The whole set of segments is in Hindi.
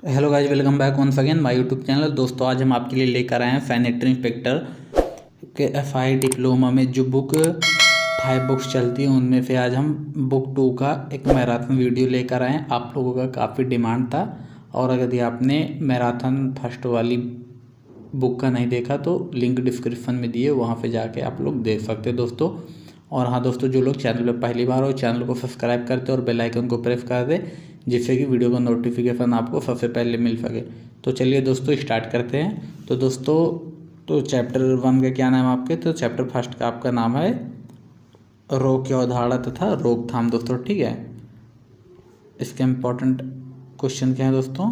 Hello guys, welcome back once again my YouTube channel. दोस्तों, आज हम आपके लिए लेकर आए हैं सैनिटरी इंस्पेक्टर के एफआई डिप्लोमा में जो बुक 5 बुक्स चलती हैं उनमें से आज हम बुक 2 का एक मैराथन वीडियो लेकर आए हैं। आप लोगों का काफ़ी डिमांड था और अगर यदि आपने मैराथन फर्स्ट वाली बुक का नहीं देखा तो लिंक डिस्क्रिप्शन में दिए, वहाँ पे जाके आप लोग देख सकते हैं दोस्तों। और हाँ दोस्तों, जो लोग चैनल पर पहली बार हो चैनल को सब्सक्राइब करते और बेल आइकन को प्रेस कर दे, जिससे कि वीडियो का नोटिफिकेशन आपको सबसे पहले मिल सके। तो चलिए दोस्तों, स्टार्ट करते हैं। तो दोस्तों, तो चैप्टर 1 का क्या नाम है आपके? तो चैप्टर फर्स्ट का आपका नाम है रोग की अवधारणा तथा रोकथाम दोस्तों, ठीक है। इसके इम्पोर्टेंट क्वेश्चन क्या है दोस्तों?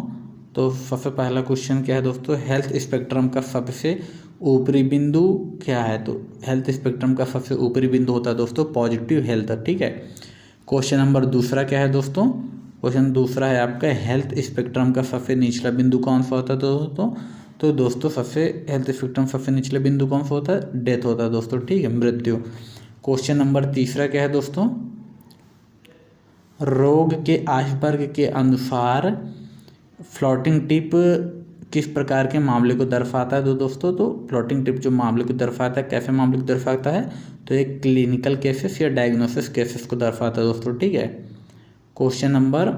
तो सबसे पहला क्वेश्चन क्या है दोस्तों? हेल्थ स्पेक्ट्रम का सबसे ऊपरी बिंदु क्या है? तो हेल्थ स्पेक्ट्रम का सबसे ऊपरी बिंदु होता है दोस्तों पॉजिटिव हेल्थ, ठीक है। क्वेश्चन नंबर दूसरा क्या है दोस्तों? क्वेश्चन दूसरा है आपका हेल्थ स्पेक्ट्रम का सबसे निचला बिंदु कौन सा होता है दोस्तों? तो दोस्तों, सबसे हेल्थ स्पेक्ट्रम सबसे निचला बिंदु कौन सा होता है? डेथ होता है दोस्तों, ठीक है, मृत्यु। क्वेश्चन नंबर तीसरा क्या है दोस्तों? रोग के आइसबर्ग के अनुसार फ्लोटिंग टिप किस प्रकार के मामले को दर्शाता है? तो दोस्तों, तो फ्लोटिंग टिप जो मामले को दर्शाता है, कैसे मामले को दर्शाता है? तो एक क्लिनिकल केसेस या डायग्नोसिस केसेस को दर्शाता है दोस्तों, ठीक है। क्वेश्चन नंबर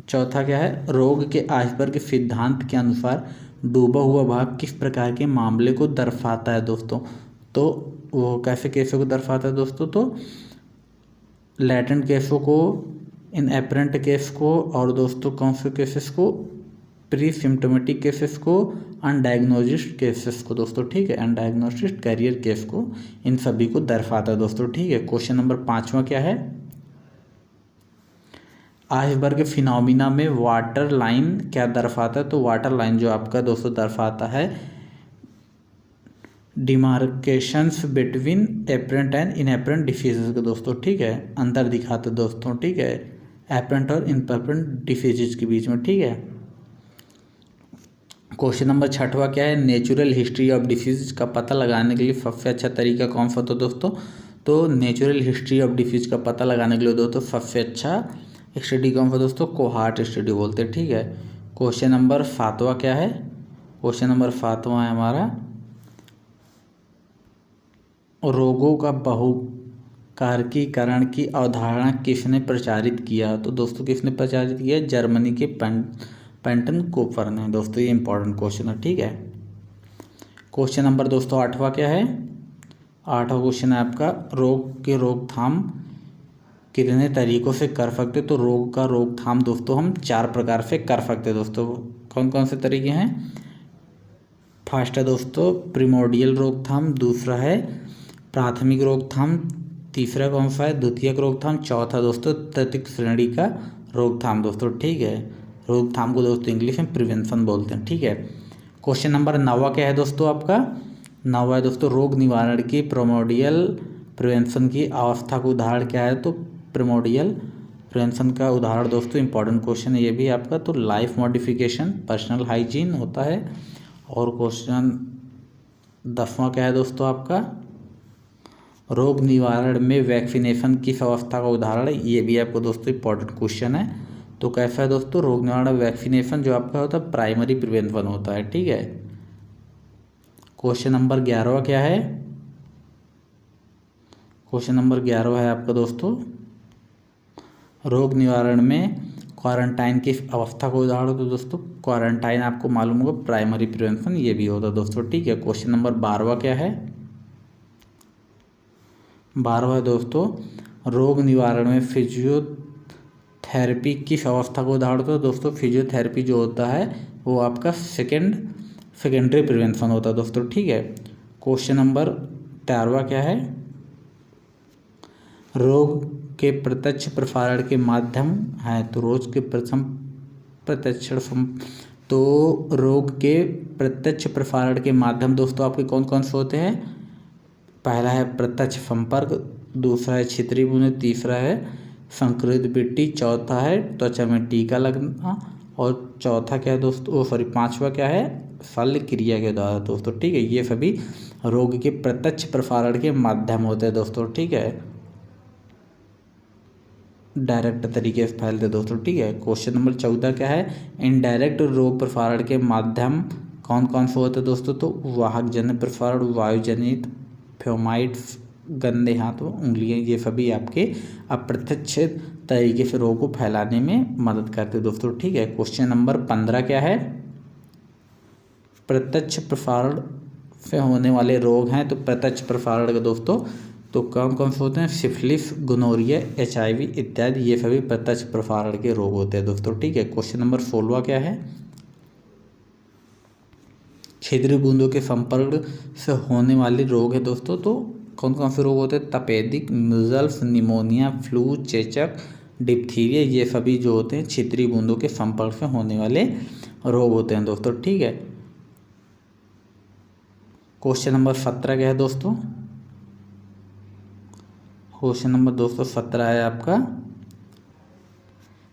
चौथा क्या है? रोग के आइसबर्ग सिद्धांत के अनुसार डूबा हुआ भाग किस प्रकार के मामले को दर्शाता है दोस्तों? तो वो कैसे केसों को दर्शाता है दोस्तों? तो लैटेंट केसों को, इन एपरेंट केस को, और दोस्तों कौन से केसेस को? प्री सिम्टोमेटिक केसेस को, अनडायग्नोस्ड केसेस को दोस्तों, ठीक है, अनडायग्नोस्ड कैरियर केस को, इन सभी को दर्शाता है दोस्तों, ठीक है। क्वेश्चन नंबर 5वां क्या है? आइसबर्ग फिनोमिना में वाटर लाइन क्या दर्शाता है? तो वाटर लाइन जो आपका दोस्तों दर्शाता है डिमार्केशंस बिटवीन एपरेंट एंड इनएपरेंट डिसीजेज को दोस्तों, ठीक है, अंतर दिखाते दोस्तों, ठीक है, एपरेंट और इनएपरेंट डिसीजेज के बीच में, ठीक है। क्वेश्चन नंबर 6वां क्या है? नेचुरल हिस्ट्री ऑफ डिसीज का पता लगाने के लिए सबसे अच्छा तरीका कौन सा होता है दोस्तों? तो नेचुरल हिस्ट्री ऑफ डिसीज का पता लगाने के लिए दोस्तों सबसे अच्छा स्टडी कौन सा दोस्तों? कोहार्ट स्टडी बोलते हैं, ठीक है। क्वेश्चन नंबर 7वां क्या है? क्वेश्चन नंबर 7वां है हमारा रोगों का बहुकारकीकरण की अवधारणा किसने प्रचारित किया? तो दोस्तों, किसने प्रचारित किया? जर्मनी के पेंटन कोपर ने दोस्तों। ये इंपॉर्टेंट क्वेश्चन है, ठीक है। क्वेश्चन नंबर दोस्तों 8वां क्या है? 8वां क्वेश्चन है आपका रोग के रोकथाम कितने तरीकों से कर सकते? तो रोग का रोकथाम दोस्तों हम 4 प्रकार से कर सकते हैं दोस्तों। कौन कौन से तरीके हैं? फर्स्ट है दोस्तों प्रिमोडियल रोकथाम, दूसरा है प्राथमिक रोकथाम, तीसरा कौन सा है? द्वितीयक रोकथाम, चौथा दोस्तों तृतीयक श्रेणी का रोकथाम दोस्तों, ठीक है। रोकथाम को दोस्तों इंग्लिश में प्रिवेंशन बोलते हैं, ठीक है। क्वेश्चन नंबर 9वां क्या है दोस्तों आपका? 9वां है दोस्तों रोग निवारण की प्रिमोडियल प्रिवेंशन की अवस्था का उदाहरण क्या है? तो प्रिमोडियल प्रिवेंशन का उदाहरण दोस्तों इंपॉर्टेंट क्वेश्चन है ये भी आपका, तो लाइफ मॉडिफिकेशन, पर्सनल हाइजीन होता है। और क्वेश्चन 10वां क्या है दोस्तों आपका? रोग निवारण में वैक्सीनेशन किस अवस्था का उदाहरण है? ये भी आपको दोस्तों इंपॉर्टेंट क्वेश्चन है। तो कैसा है दोस्तों? रोग निवारण वैक्सीनेशन जो आपका होता है प्राइमरी प्रिवेंशन होता है, ठीक है। क्वेश्चन नंबर 11वां क्या है? क्वेश्चन नंबर 11वां है आपका दोस्तों रोग निवारण में क्वारंटाइन की अवस्था को उदाहरण। तो दोस्तों क्वारंटाइन आपको मालूम होगा प्राइमरी प्रिवेंशन ये भी होता है दोस्तों, ठीक है। क्वेश्चन नंबर 12वां क्या है? 12वां दोस्तों रोग निवारण में फिजियोथेरेपी किस अवस्था को उदाहरण? तो दोस्तों फिजियोथेरेपी जो होता है वो आपका सेकेंडरी प्रिवेंशन होता है दोस्तों, ठीक है। क्वेश्चन नंबर 13वां क्या है? रोग के प्रत्यक्ष प्रसारण के माध्यम है। तो रोग के तो रोग के प्रत्यक्ष प्रसारण के माध्यम दोस्तों आपके कौन कौन से होते हैं? पहला है प्रत्यक्ष संपर्क, दूसरा है छितरी बूंद, तीसरा है संक्रमित मिट्टी, चौथा है त्वचा में टीका लगना, और चौथा क्या है दोस्तों? सॉरी, 5वां क्या है? शल्य क्रिया के द्वारा दोस्तों, ठीक है। ये सभी रोग के प्रत्यक्ष प्रसारण के माध्यम होते हैं दोस्तों, ठीक है। डायरेक्ट तरीके से फैलते हैं दोस्तों, ठीक है। क्वेश्चन नंबर 14 क्या है, इनडायरेक्ट रोग प्रसारण के माध्यम कौन कौन से होते हैं दोस्तों, तो वाहक जन्य प्रसारण, वायुजनित, फ्यूमाइड्स, गंदे हाथ व उंगलियां, ये सभी आपके अप्रत्यक्ष तरीके से रोग को फैलाने में मदद करते हैं दोस्तों, ठीक है। क्वेश्चन नंबर 15 क्या है, प्रत्यक्ष प्रसारण से होने वाले रोग हैं, तो प्रत्यक्ष प्रसारण के दोस्तों तो कौन कौन से होते हैं, सिफिलिस, गोनोरिया, HIV इत्यादि, ये सभी प्रत्यक्ष प्रसारण के रोग होते हैं दोस्तों, ठीक है। क्वेश्चन नंबर 16 क्या है, छिद्री बूंदों के संपर्क से होने वाले रोग है दोस्तों, तो कौन कौन से रोग होते हैं, तपेदिक, मीजल्स, निमोनिया, फ्लू, चेचक, डिप्थीरिया, ये सभी जो होते हैं छिद्री बूंदों के संपर्क से होने वाले रोग होते हैं दोस्तों, ठीक है। क्वेश्चन नंबर 17 क्या है दोस्तों, क्वेश्चन नंबर दोस्तों 17 है आपका,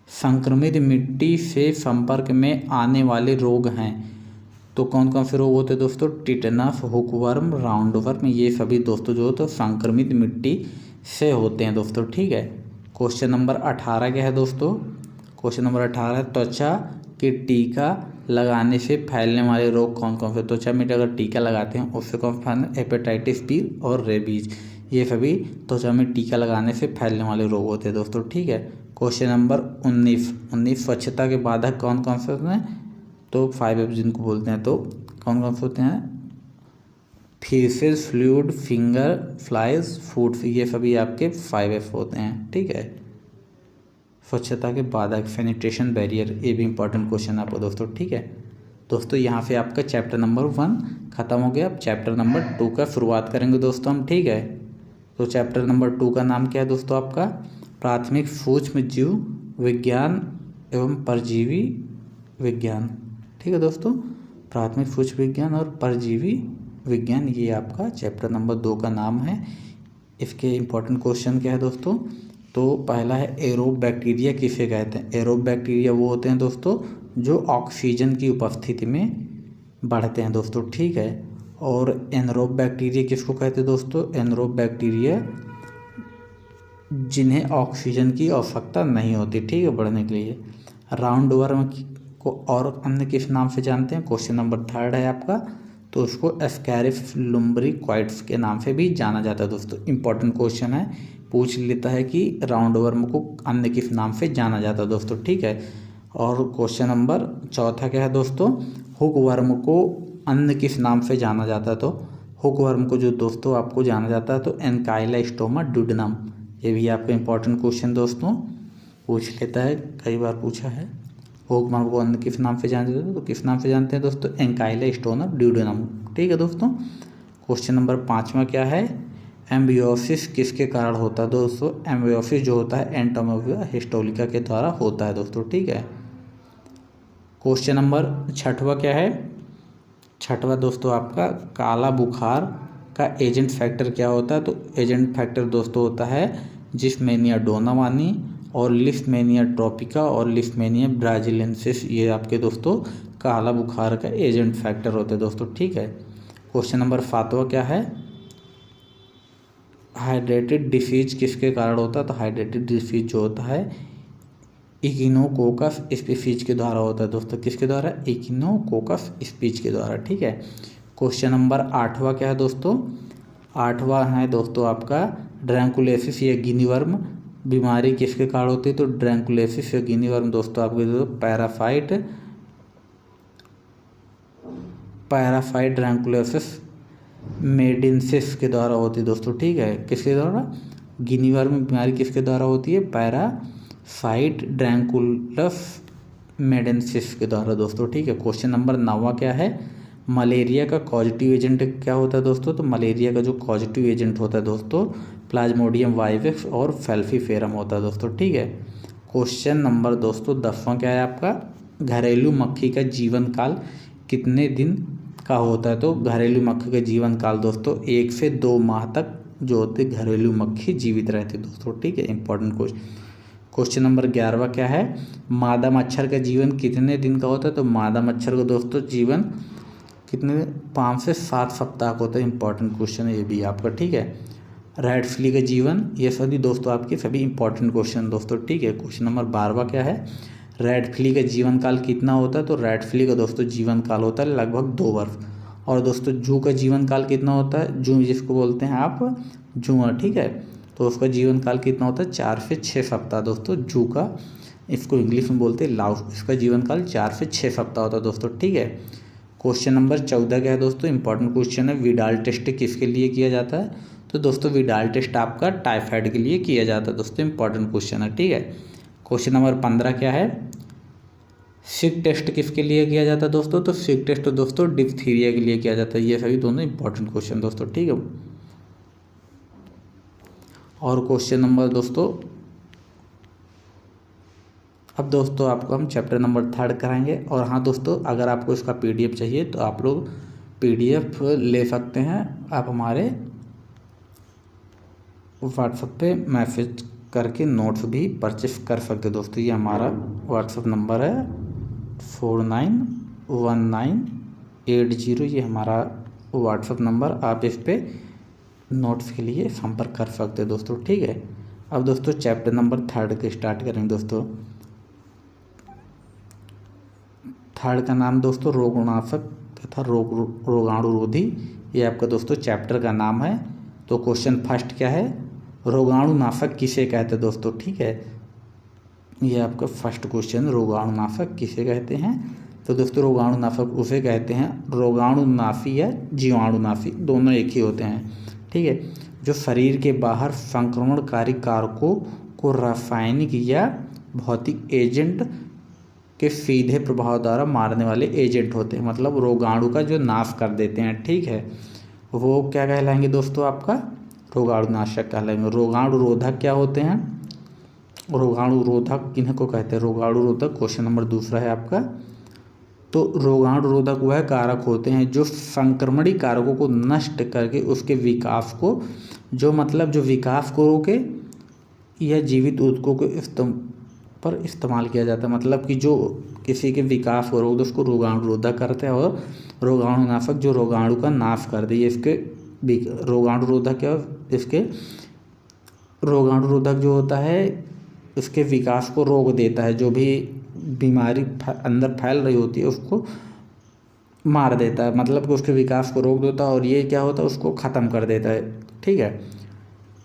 संक्रमित मिट्टी से संपर्क में आने वाले रोग हैं, तो कौन कौन से रोग होते हैं दोस्तों, टिटनस, हुकवर्म, राउंडवर्म, ये सभी दोस्तों जो होते हैं संक्रमित मिट्टी से होते हैं दोस्तों, ठीक है। क्वेश्चन नंबर 18 क्या है दोस्तों, क्वेश्चन नंबर 18 त्वचा के टीका लगाने से फैलने वाले रोग कौन कौन से, त्वचा में अगर टीका लगाते हैं उससे कौन फैलने, हेपेटाइटिस बी और रेबीज, ये सभी त्वचा में टीका लगाने से फैलने वाले रोग होते हैं दोस्तों, ठीक है। क्वेश्चन नंबर 19 स्वच्छता के बाधक कौन कौन से होते हैं, तो 5F जिनको बोलते हैं, तो कौन कौन से होते हैं, faeces, fluid, finger flies, food, ये सभी आपके 5F होते हैं, ठीक है। स्वच्छता के बाधक, सैनिटेशन बैरियर, ये भी इंपॉर्टेंट क्वेश्चन आपको दोस्तों, ठीक है। दोस्तों यहाँ से आपका चैप्टर नंबर 1 खत्म हो गया। अब चैप्टर नंबर 2 का शुरुआत करेंगे दोस्तों हम, ठीक है। तो चैप्टर नंबर 2 का नाम क्या है दोस्तों आपका, प्राथमिक सूक्ष्म जीव विज्ञान एवं परजीवी विज्ञान, ठीक है दोस्तों। प्राथमिक सूक्ष्म विज्ञान और परजीवी विज्ञान, ये आपका चैप्टर नंबर 2 का नाम है। इसके इंपॉर्टेंट क्वेश्चन क्या है दोस्तों, तो पहला है एरोब बैक्टीरिया किसे कहते हैं, एरोब बैक्टीरिया वो होते हैं दोस्तों जो ऑक्सीजन की उपस्थिति में बढ़ते हैं दोस्तों, ठीक है। और एनरोब बैक्टीरिया किसको कहते हैं दोस्तों, एनरोब बैक्टीरिया जिन्हें ऑक्सीजन की आवश्यकता नहीं होती, ठीक है, बढ़ने के लिए। राउंडवर्म को और अन्य किस नाम से जानते हैं, क्वेश्चन नंबर 3 है आपका, तो उसको एस्कैरिस लुम्ब्रिक्वाइड्स के नाम से भी जाना जाता है दोस्तों। इंपॉर्टेंट क्वेश्चन है, पूछ लेता है कि राउंडवर्म को अन्य किस नाम से जाना जाता है दोस्तों, ठीक है। और क्वेश्चन नंबर 4 क्या है दोस्तों, हुकवर्म को अन्य किस नाम से जाना जाता है, तो हुकवर्म को जो दोस्तों आपको जाना जाता है तो एनकाइलोस्टोमा ड्यूडेनम, ये भी आपका इंपॉर्टेंट क्वेश्चन दोस्तों पूछ लेता है, कई बार पूछा है। हुकवर्म को अन्य किस नाम से जाना जाता है, तो किस नाम से जानते हैं दोस्तों, एनकाइलोस्टोमा ड्यूडेनम, ठीक है दोस्तों। क्वेश्चन नंबर 5 क्या है, एम्बियोसिस किसके कारण होता है दोस्तों, एम्बियोसिस जो होता है एंटोमोविया हिस्टोलिका के द्वारा होता है दोस्तों, ठीक है। क्वेश्चन नंबर 6 क्या है, 6 दोस्तों आपका काला बुखार का एजेंट फैक्टर क्या होता है, तो एजेंट फैक्टर दोस्तों होता है जिस्मेनिया डोनावानी और लिस्टमेनिया ट्रॉपिका और लिस्टमेनिया ब्राजिलेंसिस, ये आपके दोस्तों काला बुखार का एजेंट फैक्टर होते हैं दोस्तों, ठीक है। क्वेश्चन नंबर 7 क्या है, हाइड्रेटेड डिसीज किसके कारण होता है, तो हाइड्रेटेड डिसीज जो होता है इकिनोकोकस स्पीशीज के द्वारा होता है दोस्तों, किसके द्वारा, इकिनोकोकस स्पीशीज के द्वारा, ठीक है। क्वेश्चन नंबर 8 क्या है दोस्तों, 8 है दोस्तों आपका ड्रैंकुलेसिस या गिनीवर्म बीमारी किसके कारण होती है, तो ड्रैंकुलेसिस या गिनीवर्म दोस्तों आपके पैरासाइट ड्रैंकुलेसिस मेडिंसिस के द्वारा होती है दोस्तों, ठीक है। किसके द्वारा, गिनीवर्म बीमारी किसके द्वारा होती है, पैरासाइट ड्रैंकुलस मेडिंसिस के द्वारा दोस्तों, ठीक है। क्वेश्चन नंबर 9 क्या है, मलेरिया का पॉजिटिव एजेंट क्या होता है दोस्तों, तो मलेरिया का जो पॉजिटिव एजेंट होता है दोस्तों प्लाज्मोडियम वाइवेक्स और फैल्फीफेरम होता है दोस्तों, ठीक है। क्वेश्चन नंबर दोस्तों 10 क्या है आपका, घरेलू मक्खी का जीवन काल कितने दिन का होता है, तो घरेलू मक्खी का जीवन काल दोस्तों 1 से 2 माह तक जो होते घरेलू मक्खी जीवित रहती है दोस्तों, ठीक है। इंपॉर्टेंट क्वेश्चन नंबर 11 क्या है, मादा मच्छर का जीवन कितने दिन का होता है, तो मादा मच्छर का दोस्तों जीवन कितने 5 से 7 सप्ताह का होता है। इंपॉर्टेंट क्वेश्चन है ये भी आपका, ठीक है। रेडफिली का जीवन, ये सभी दोस्तों आपके सभी इंपॉर्टेंट क्वेश्चन दोस्तों, ठीक है। क्वेश्चन नंबर 12 क्या है, रेडफिली का जीवन काल कितना होता है, तो रेडफिली का दोस्तों जीवन काल होता है लगभग 2 वर्ष। और दोस्तों जू का जीवन काल कितना होता है, जू जिसको बोलते हैं आप जूअर, ठीक है, तो उसका जीवन काल कितना होता है 4 से 6 सप्ताह दोस्तों। जू का, इसको इंग्लिश में बोलते हैं लाउस, इसका जीवन काल 4 से 6 सप्ताह होता है दोस्तों, ठीक है। क्वेश्चन नंबर 14 क्या है दोस्तों, इंपॉर्टेंट क्वेश्चन है, विडाल टेस्ट किसके लिए किया जाता है, तो दोस्तों विडाल टेस्ट आपका टाइफाइड के लिए किया जाता है दोस्तों, इंपॉर्टेंट क्वेश्चन है, ठीक है। क्वेश्चन नंबर 15 क्या है, सिक टेस्ट किसके लिए किया जाता है दोस्तों, तो सिक टेस्ट तो दोस्तों डिप्थीरिया के लिए किया जाता है। ये सभी दोनों इंपॉर्टेंट क्वेश्चन दोस्तों, ठीक है। और क्वेश्चन नंबर दोस्तों, अब दोस्तों आपको हम चैप्टर नंबर 3 कराएंगे। और हाँ दोस्तों, अगर आपको इसका पीडीएफ चाहिए तो आप लोग पीडीएफ ले सकते हैं, आप हमारे व्हाट्सएप पे मैसेज करके नोट्स भी परचेस कर सकते हैं दोस्तों। ये हमारा व्हाट्सएप नंबर है 491980, ये हमारा व्हाट्सएप नंबर, आप इस पर नोट्स के लिए संपर्क कर सकते हैं दोस्तों, ठीक है। अब दोस्तों चैप्टर नंबर 3 के स्टार्ट करेंगे दोस्तों। 3 का नाम दोस्तों रोगनाशक तथा रोगाणुरोधी, ये आपका दोस्तों चैप्टर का नाम है। तो क्वेश्चन फर्स्ट क्या है, रोगाणुनाशक किसे कहते हैं दोस्तों, ठीक है, ये आपका फर्स्ट क्वेश्चन, रोगाणुनाशक किसे कहते हैं, तो दोस्तों रोगाणुनाशक उसे कहते हैं, रोगाणुनाशी या जीवाणुनाशी दोनों एक ही होते हैं, ठीक है, जो शरीर के बाहर संक्रमणकारी कारकों को रासायनिक या भौतिक एजेंट के सीधे प्रभाव द्वारा मारने वाले एजेंट होते हैं, मतलब रोगाणु का जो नाश कर देते हैं, ठीक है, वो क्या कहलाएंगे दोस्तों, आपका रोगाणुनाशक कहलाएंगे। रोगाणुरोधक क्या होते हैं, रोगाणुरोधक किन्हें को कहते हैं, रोगाणुरोधक क्वेश्चन नंबर 2 है आपका। तो रोगाणुरोधक वह कारक होते हैं जो संक्रमणी कारकों को नष्ट करके उसके विकास को, जो मतलब जो विकास को रोके या जीवित ऊतकों को पर इस्तेमाल किया जाता है, मतलब कि जो किसी के विकास को रोक दे उसको रोगाणुरोधक करते हैं, और रोगाणुनाशक जो रोगाणु का नाश कर दे, इसके रोगाणुरोधक क्या, इसके रोगाणुरोधक जो होता है उसके विकास को रोक देता है, जो भी बीमारी अंदर फैल रही होती है उसको मार देता है, मतलब कि उसके विकास को रोक देता है, और ये क्या होता है उसको ख़त्म कर देता है, ठीक है।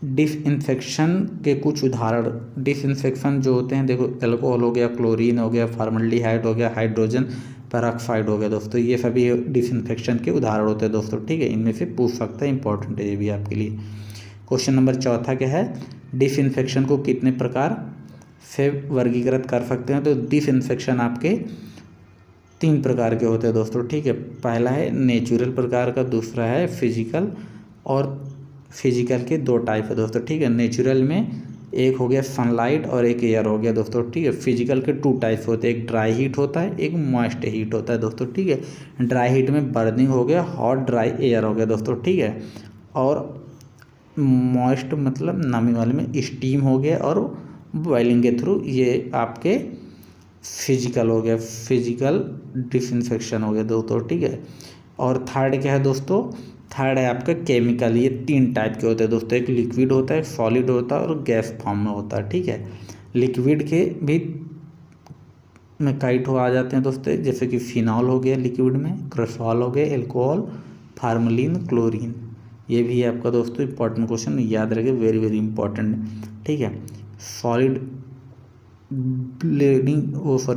डिसइंफेक्शन के कुछ उदाहरण, डिसइंफेक्शन जो होते हैं देखो, अल्कोहल हो गया, क्लोरीन हो गया, फॉर्मल्डिहाइड हो गया, हाइड्रोजन पेरोक्साइड हो गया दोस्तों, ये सभी डिसइंफेक्शन के उदाहरण होते हैं दोस्तों, ठीक है, इनमें से पूछ सकता है, इंपॉर्टेंट है ये भी आपके लिए। क्वेश्चन नंबर 4 क्या है, डिसइंफेक्शन को कितने प्रकार से वर्गीकृत कर सकते हैं, तो डिसइंफेक्शन आपके 3 प्रकार के होते हैं दोस्तों, ठीक है। पहला है नेचुरल प्रकार का, दूसरा है फिजिकल, और फिजिकल के 2 टाइप है दोस्तों, ठीक है। नेचुरल में एक हो गया सनलाइट और एक एयर हो गया दोस्तों, ठीक है। फिजिकल के 2 टाइप होते हैं, एक ड्राई हीट होता है, एक मॉइस्ट हीट होता है दोस्तों, ठीक है। ड्राई हीट में बर्निंग हो गया, हॉट ड्राई एयर हो गया दोस्तों, ठीक है। और मॉइस्ट मतलब नमी वाले में स्टीम हो गया, और बॉइलिंग के थ्रू ये आपके फिजिकल हो गया, फिजिकल डिसइंफेक्शन हो गया दोस्तों, ठीक है। और थर्ड क्या है दोस्तों, थर्ड है आपका केमिकल। ये 3 टाइप के होते हैं दोस्तों, एक लिक्विड होता है, एक सॉलिड होता है, और गैस फॉर्म में होता है, ठीक है। लिक्विड के भी में कई ठो आ जाते हैं दोस्तों, जैसे कि फिनॉल हो गया लिक्विड में, क्रेसॉल हो गया, अल्कोहल, फार्मलिन, क्लोरीन, ये भी है आपका दोस्तों इंपॉर्टेंट क्वेश्चन, याद रखिए, वेरी वेरी इंपॉर्टेंट, ठीक है। सॉलिड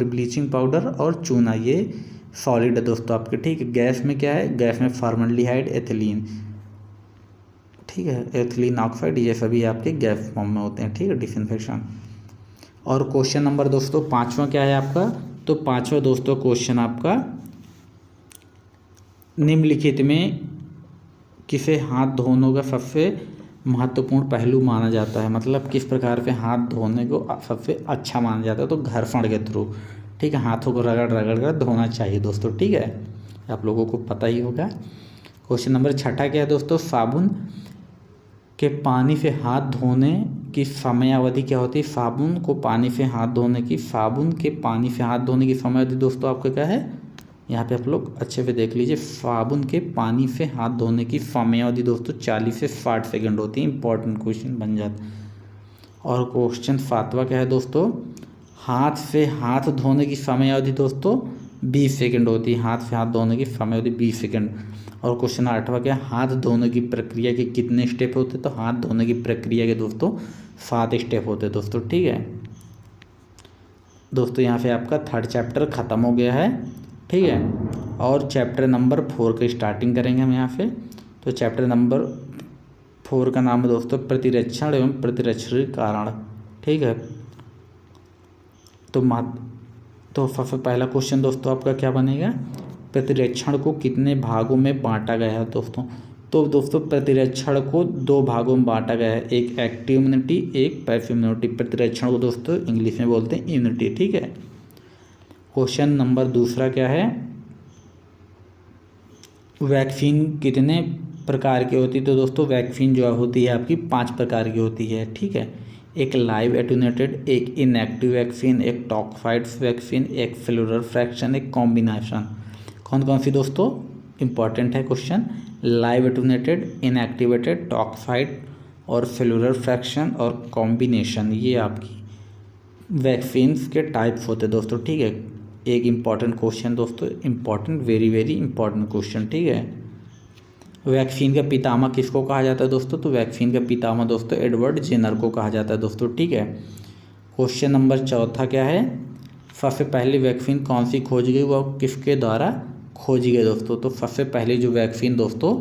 ब्लीचिंग पाउडर और चूना, ये सॉलिड है दोस्तों आपके, ठीक है। गैस में क्या है, गैस में फॉर्मल्डिहाइड, एथिलीन, ठीक है, एथिलीन ऑक्साइड, ये सभी आपके गैस फॉर्म में होते हैं, ठीक है, डिसइंफेक्शन। और क्वेश्चन नंबर दोस्तों 5वां क्या है आपका, तो 5वां दोस्तों क्वेश्चन आपका, निम्नलिखित में किसे हाथ धोने का सबसे महत्वपूर्ण पहलू माना जाता है, मतलब किस प्रकार से हाथ धोने को सबसे अच्छा माना जाता है, तो घर्षण के थ्रू, ठीक है, हाथों को रगड़ रगड़ कर धोना चाहिए दोस्तों, ठीक है, आप लोगों को पता ही होगा। क्वेश्चन नंबर 6 क्या है दोस्तों, साबुन के पानी से हाथ धोने की समयावधि क्या होती है, साबुन के पानी से हाथ धोने की समयावधि दोस्तों आपका क्या है, यहाँ पे आप लोग अच्छे से देख लीजिए। साबुन के पानी से हाथ धोने की समयावधि दोस्तों 40 से 60 सेकंड होती है। इंपॉर्टेंट क्वेश्चन बन जाता है। और क्वेश्चन 7वां क्या है दोस्तों, हाथ से हाथ धोने की समयावधि दोस्तों 20 सेकंड होती है। हाथ से हाथ धोने की समयावधि 20 सेकंड। और क्वेश्चन 8वां क्या है, हाथ धोने की प्रक्रिया के कितने स्टेप होते हैं, तो हाथ धोने की प्रक्रिया के दोस्तों 7 स्टेप होते हैं दोस्तों। ठीक है दोस्तों, यहाँ से आपका 3rd चैप्टर ख़त्म हो गया है। ठीक है, और चैप्टर नंबर 4 की स्टार्टिंग करेंगे हम यहाँ से। तो चैप्टर नंबर 4 का नाम है दोस्तों प्रतिरक्षण एवं प्रतिरक्षण कारण। ठीक है, तो सबसे पहला क्वेश्चन दोस्तों आपका क्या बनेगा, प्रतिरक्षण को कितने भागों में बांटा गया है दोस्तों। तो दोस्तों प्रतिरक्षण को 2 भागों में बांटा गया है, एक एक्टिव इम्यूनिटी, एक पैसिव इम्यूनिटी। प्रतिरक्षण को दोस्तों इंग्लिश में बोलते हैं इम्यूनिटी। ठीक है, क्वेश्चन नंबर 2 क्या है, वैक्सीन कितने प्रकार की होती है। तो दोस्तों वैक्सीन जो होती है आपकी 5 प्रकार की होती है। ठीक है, एक लाइव एटेन्यूएटेड, एक इनएक्टिव वैक्सीन, एक टॉक्साइड वैक्सीन, एक सेलुलर फ्रैक्शन, एक कॉम्बिनेशन। कौन कौन सी दोस्तों, इंपॉर्टेंट है question. Live attenuated, inactivated, toxoid और सेलुलर फ्रैक्शन और कॉम्बिनेशन, ये आपकी वैक्सीन्स के टाइप्स होते हैं दोस्तों। ठीक है, एक इम्पॉर्टेंट क्वेश्चन दोस्तों, important, very very important question. ठीक है, वैक्सीन का पितामह किसको कहा जाता है दोस्तों, तो वैक्सीन का पितामह दोस्तों एडवर्ड जेनर को कहा जाता है दोस्तों। ठीक है, क्वेश्चन नंबर 4 क्या है, सबसे पहली वैक्सीन कौन सी खोजी गई, वह किसके द्वारा खोजी गई दोस्तों। तो सबसे पहली जो वैक्सीन दोस्तों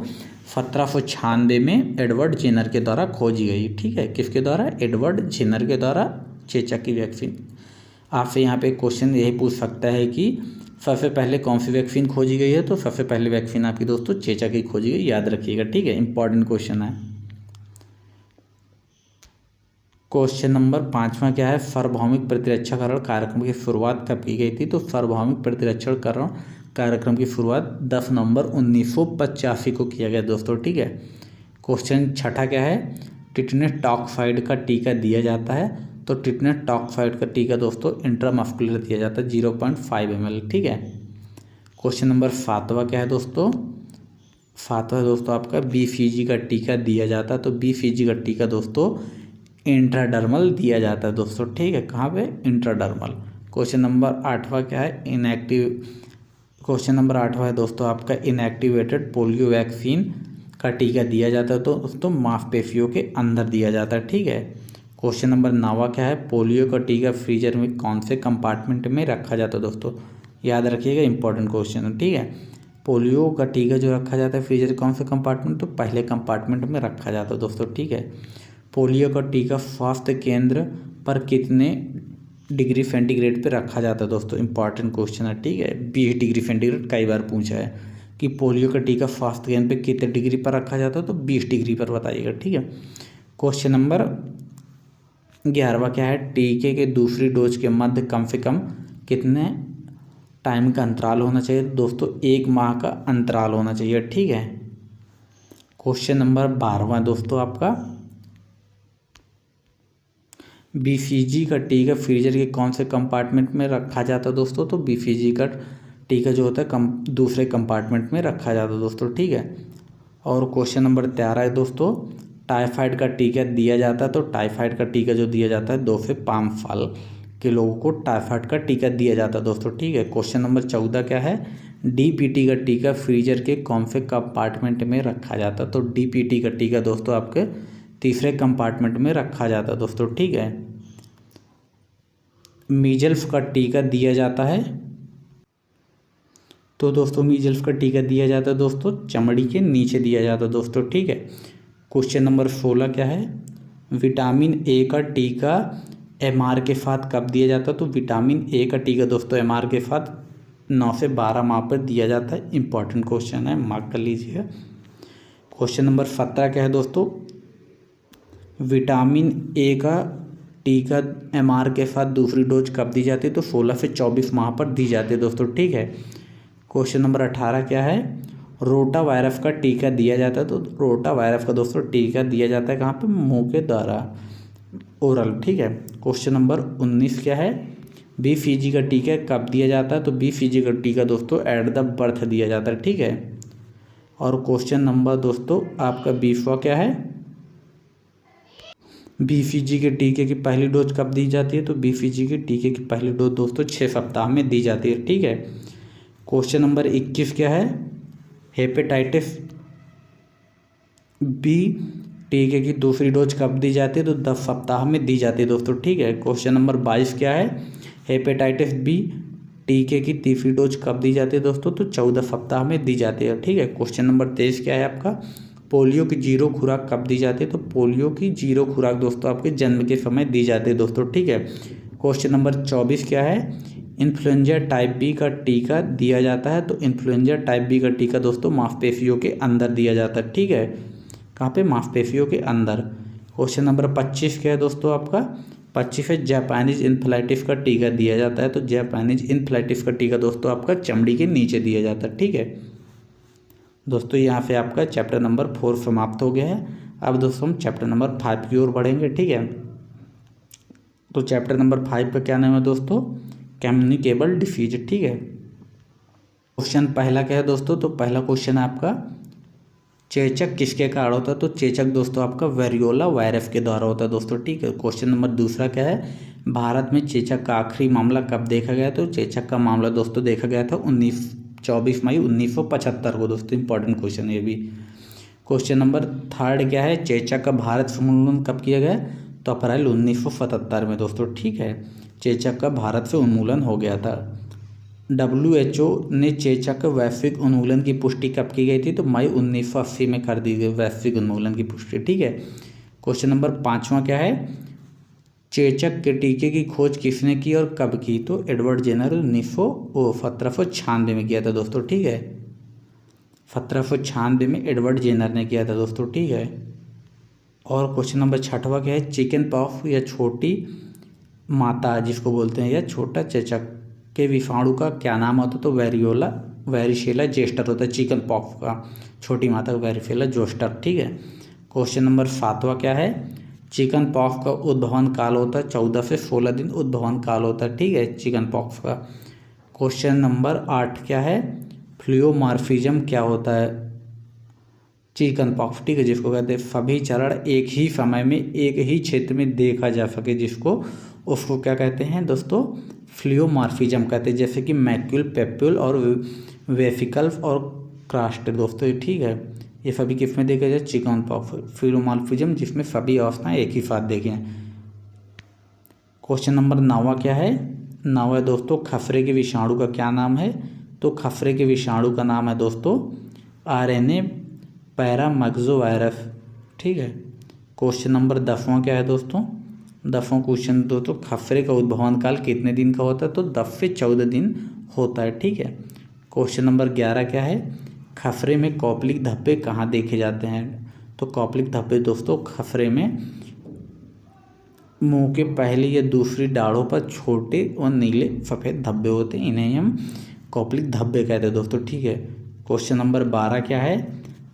1796 में एडवर्ड जेनर के द्वारा खोजी गई। ठीक है, किसके द्वारा, एडवर्ड जेनर के द्वारा चेचक की वैक्सीन। आपसे यहाँ पे क्वेश्चन यही पूछ सकता है कि सबसे पहले कौन सी वैक्सीन खोजी गई है, तो सबसे पहले वैक्सीन आपकी दोस्तों चेचक की खोजी गई, याद रखिएगा। ठीक है, इंपॉर्टेंट क्वेश्चन है। क्वेश्चन नंबर 5वां क्या है, सार्वभौमिक प्रतिरक्षाकरण कार्यक्रम की शुरुआत कब की गई थी। तो सार्वभौमिक प्रतिरक्षाकरण कार्यक्रम की शुरुआत 10 नवंबर 1985 को किया गया दोस्तों। ठीक है, क्वेश्चन 6 क्या है, टिटेनस टॉक्साइड का टीका दिया जाता है। तो टिटेनस टॉक्साइड का टीका दोस्तों इंट्रामस्कुलर दिया जाता है 0.5 ml। ठीक है, क्वेश्चन नंबर 7वां क्या है दोस्तों, 7वां दोस्तों आपका BCG का टीका दिया जाता है। तो BCG का टीका दोस्तों इंट्राडर्मल दिया जाता है दोस्तों। ठीक है, कहाँ पे, इंट्राडर्मल। क्वेश्चन नंबर 8वां क्या है, क्वेश्चन नंबर 8वां है दोस्तों आपका इनएक्टिवेटेड पोलियो वैक्सीन का टीका दिया जाता है। तो दोस्तों मांसपेशियों के अंदर दिया जाता है। ठीक है, क्वेश्चन नंबर 9वां क्या है, पोलियो का टीका फ्रीजर में कौन से कंपार्टमेंट में रखा जाता है दोस्तों, याद रखिएगा, इंपॉर्टेंट क्वेश्चन है। ठीक है, पोलियो का टीका जो रखा जाता है फ्रीजर कौन से कंपार्टमेंट, तो पहले कंपार्टमेंट में रखा जाता है दोस्तों। ठीक है, पोलियो का टीका स्वास्थ्य केंद्र पर कितने डिग्री सेंटीग्रेड पे रखा जाता है दोस्तों, इंपॉर्टेंट क्वेश्चन है। ठीक है, 20 डिग्री सेंटीग्रेड कई बार पूछा है कि पोलियो का टीका स्वास्थ्य केंद्र पे कितने डिग्री पर रखा जाता है, तो 20 डिग्री पर बताइएगा। ठीक है, क्वेश्चन नंबर 11वां क्या है, टीके के दूसरी डोज के मध्य कम से कम कितने टाइम का अंतराल होना चाहिए दोस्तों, 1 माह का अंतराल होना चाहिए। ठीक है, क्वेश्चन नंबर 12वां दोस्तों आपका BCG का टीका फ्रीजर के कौन से कंपार्टमेंट में रखा जाता है दोस्तों, तो BCG का टीका जो होता है दूसरे कंपार्टमेंट में रखा जाता है दोस्तों। ठीक है, और क्वेश्चन नंबर 13 है दोस्तों, टाइफाइड का टीका दिया जाता है। तो टाइफाइड का टीका जो दिया जाता है 2 से 5 साल के लोगों को टाइफाइड का टीका दिया जाता है दोस्तों। ठीक है, क्वेश्चन नंबर 14 क्या है, DPT का टीका फ्रीजर के कौन से कंपार्टमेंट में रखा जाता है। तो DPT का टीका दोस्तों आपके तीसरे कंपार्टमेंट में रखा जाता है दोस्तों। ठीक है, मीजल्स का टीका दिया जाता है। तो दोस्तों मीजल्स का टीका दिया जाता है दोस्तों चमड़ी के नीचे दिया जाता है दोस्तों। ठीक है, क्वेश्चन नंबर 16 क्या है, विटामिन ए का टीका MR के साथ कब दिया जाता है। तो विटामिन ए का टीका दोस्तों MR के साथ 9 से 12 माह पर दिया जाता है। इंपॉर्टेंट क्वेश्चन है, मार्क कर लीजिएगा। क्वेश्चन नंबर 17 क्या है दोस्तों, विटामिन ए का टीका MR के साथ दूसरी डोज कब दी जाती है। तो 16 से 24 माह पर दी जाती है दोस्तों। ठीक है, क्वेश्चन नंबर 18 क्या है, रोटा वायरस का टीका दिया जाता है। तो रोटा वायरस का दोस्तों टीका दिया जाता है कहाँ पे, मुंह के द्वारा, ओरल। ठीक है, क्वेश्चन नंबर 19 क्या है, बी फीजी का टीका कब दिया जाता है, तो बी फीजी का टीका दोस्तों एट द बर्थ दिया जाता है, ठीक है। और क्वेश्चन नंबर दोस्तों आपका 20वां क्या है, बीसीजी के टीके की पहली डोज कब दी जाती है, तो बीसीजी के टीके की पहली डोज दोस्तों 6 सप्ताह में दी जाती है, ठीक है। क्वेश्चन नंबर 21 क्या है, हेपेटाइटिस बी टीके की दूसरी डोज कब दी जाती है, तो 10 सप्ताह में दी जाती है दोस्तों, ठीक है। क्वेश्चन नंबर 22 क्या है, हेपेटाइटिस बी टीके की तीसरी डोज कब दी जाती है दोस्तों, तो 14 सप्ताह में दी जाती है, ठीक है। क्वेश्चन नंबर 23 क्या है आपका, पोलियो की जीरो खुराक कब दी जाती है, तो पोलियो की जीरो खुराक दोस्तों आपके जन्म के समय दी जाती है दोस्तों, ठीक है। क्वेश्चन नंबर 24 क्या है, इन्फ्लुएंजा टाइप बी का टीका दिया जाता है, तो इन्फ्लुएंजा टाइप बी का टीका दोस्तों मांसपेशियों के अंदर दिया जाता है, ठीक है। कहाँ पे, मांसपेशियों के अंदर। क्वेश्चन नंबर 25 क्या है दोस्तों आपका, 25 है जापानीज इन्फ्लाइटिस का टीका दिया जाता है, तो जापानीज इन्फ्लाइटिस का टीका दोस्तों आपका चमड़ी के नीचे दिया जाता है, ठीक है। दोस्तों यहाँ से आपका चैप्टर नंबर 4 समाप्त हो गया है। अब दोस्तों हम चैप्टर नंबर 5 की ओर बढ़ेंगे, ठीक है। तो चैप्टर नंबर 5 का क्या नाम है दोस्तों, कम्युनिकेबल डिसीज, ठीक है। क्वेश्चन पहला क्या है दोस्तों, तो पहला क्वेश्चन है आपका, चेचक किसके कारण होता है, तो चेचक दोस्तों आपका वेरियोला वायरस के द्वारा होता है दोस्तों, ठीक है। क्वेश्चन नंबर दूसरा क्या है, भारत में चेचक का आखिरी मामला कब देखा गया, तो चेचक का मामला दोस्तों देखा गया था 24 मई 1975 को दोस्तों, इंपॉर्टेंट क्वेश्चन है ये भी। क्वेश्चन नंबर थर्ड क्या है, चेचक का भारत से उन्मूलन कब किया गया, तो अप्रैल 1977 में दोस्तों, ठीक है। चेचक का भारत से उन्मूलन हो गया था। WHO ने चेचक वैश्विक उन्मूलन की पुष्टि कब की गई थी, तो मई 1980 में कर दी गई वैश्विक उन्मूलन की पुष्टि, ठीक है। क्वेश्चन नंबर 5वां क्या है, चेचक के टीके की खोज किसने की और कब की, तो एडवर्ड जेनर 1796 में किया था दोस्तों, ठीक है। 1796 में एडवर्ड जेनर ने किया था दोस्तों, ठीक है। और क्वेश्चन नंबर 6वां क्या है, चिकन पॉक्स या छोटी माता जिसको बोलते हैं, या छोटा चेचक के विषाणु का क्या नाम होता है, तो वेरिशेला जोस्टर होता है चिकन पॉक्स का, छोटी माता का वेरिशेला जोस्टर, ठीक है। क्वेश्चन नंबर 7वां क्या है, चिकन पॉक्स का उद्भवन काल होता है 14 से 16 दिन उद्भवन काल होता है, ठीक है, चिकन पॉक्स का। क्वेश्चन नंबर 8 क्या है, फ्लूओमार्फिज्म क्या होता है चिकन पॉक्स, ठीक है, जिसको कहते हैं सभी चरण एक ही समय में एक ही क्षेत्र में देखा जा सके, जिसको उसको क्या कहते हैं दोस्तों, फ्लूओमार्फिज्म कहते हैं, जैसे कि मैक्यूल, पेप्यूल और वेसिकल्स और क्रास्ट दोस्तों, ठीक है। ये सभी किस में देखा जाए, चिकन पॉक्स, फ्लूओमार्फिज्म जिसमें सभी अवस्थाएं एक ही साथ देखें। क्वेश्चन नंबर 9वां क्या है, 9वां दोस्तों, खसरे के विषाणु का क्या नाम है, तो खसरे के विषाणु का नाम है दोस्तों RNA पैरामैक्सोवायरस, ठीक है। क्वेश्चन नंबर 10वां क्या है दोस्तों, 10वां क्वेश्चन दोस्तों, खसरे का उद्भवन काल कितने दिन का होता है, तो 10 से 14 दिन होता है, ठीक है। क्वेश्चन नंबर 11 क्या है, खसरे में कॉपलिक धब्बे कहाँ देखे जाते हैं, तो कॉपलिक धब्बे दोस्तों खसरे में मुंह के पहले या दूसरी दाढ़ों पर छोटे और नीले सफ़ेद धब्बे होते हैं, इन्हें हम कॉपलिक धब्बे कहते हैं दोस्तों, ठीक है। क्वेश्चन नंबर 12 क्या है,